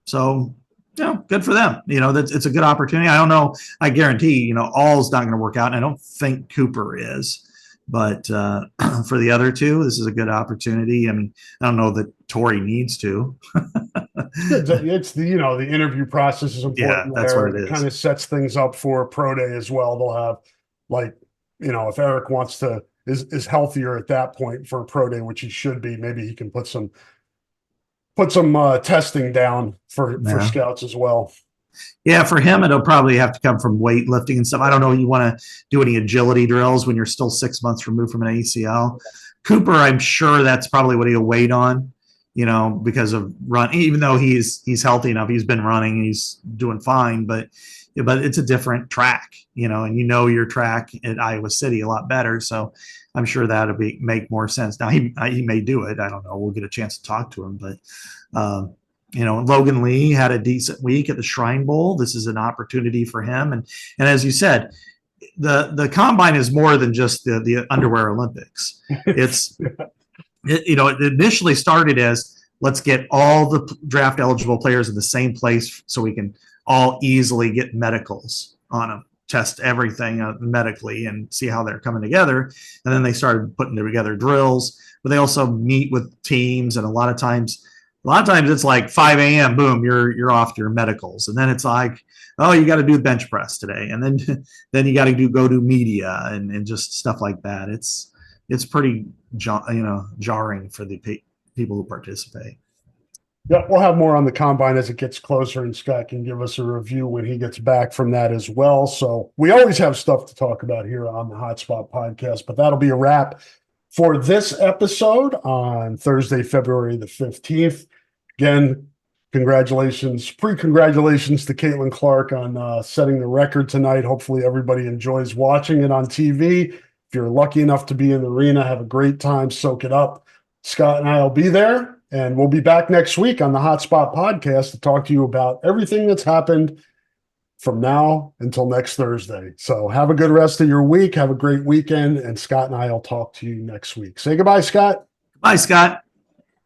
B: so, good for them. It's a good opportunity. I don't know. I guarantee, All's not going to work out. And I don't think Cooper is. But for the other 2, this is a good opportunity. I mean, I don't know that Torrey needs to.
A: It's the interview process is important.
B: Yeah, that's what it is.
A: Kind of sets things up for pro day as well. They'll have if Eric wants to is healthier at that point for a pro day, which he should be, maybe he can put some testing down for scouts as well.
B: Yeah, for him, it'll probably have to come from weightlifting and stuff. I don't know. You want to do any agility drills when you're still 6 months removed from an ACL. Cooper, I'm sure that's probably what he'll wait on, because of run. Even though he's healthy enough, he's been running, he's doing fine. But it's a different track, and your track at Iowa City a lot better. So I'm sure that'll make more sense. Now he may do it. I don't know. We'll get a chance to talk to him, but. Logan Lee had a decent week at the Shrine Bowl. This is an opportunity for him. And as you said, the combine is more than just the underwear Olympics. It initially started as let's get all the draft eligible players in the same place so we can all easily get medicals on them, test everything medically and see how they're coming together. And then they started putting together drills, but they also meet with teams. And a lot of times it's like 5 a.m. Boom, you're off to your medicals, and then it's like, oh, you got to do bench press today, and then you got to go do media and just stuff like that. It's pretty jarring for the people who participate.
A: Yeah, we'll have more on the combine as it gets closer, and Scott can give us a review when he gets back from that as well. So we always have stuff to talk about here on the Hotspot podcast, but that'll be a wrap for this episode on Thursday, February the 15th. Again, congratulations to Caitlin Clark on setting the record tonight. Hopefully everybody enjoys watching it on TV. If you're lucky enough to be in the arena, have a great time, soak it up. Scott and I will be there, and we'll be back next week on the Hotspot podcast to talk to you about everything that's happened from now until next Thursday. So have a good rest of your week. Have a great weekend, and Scott and I will talk to you next week. Say goodbye, Scott.
B: Bye, Scott.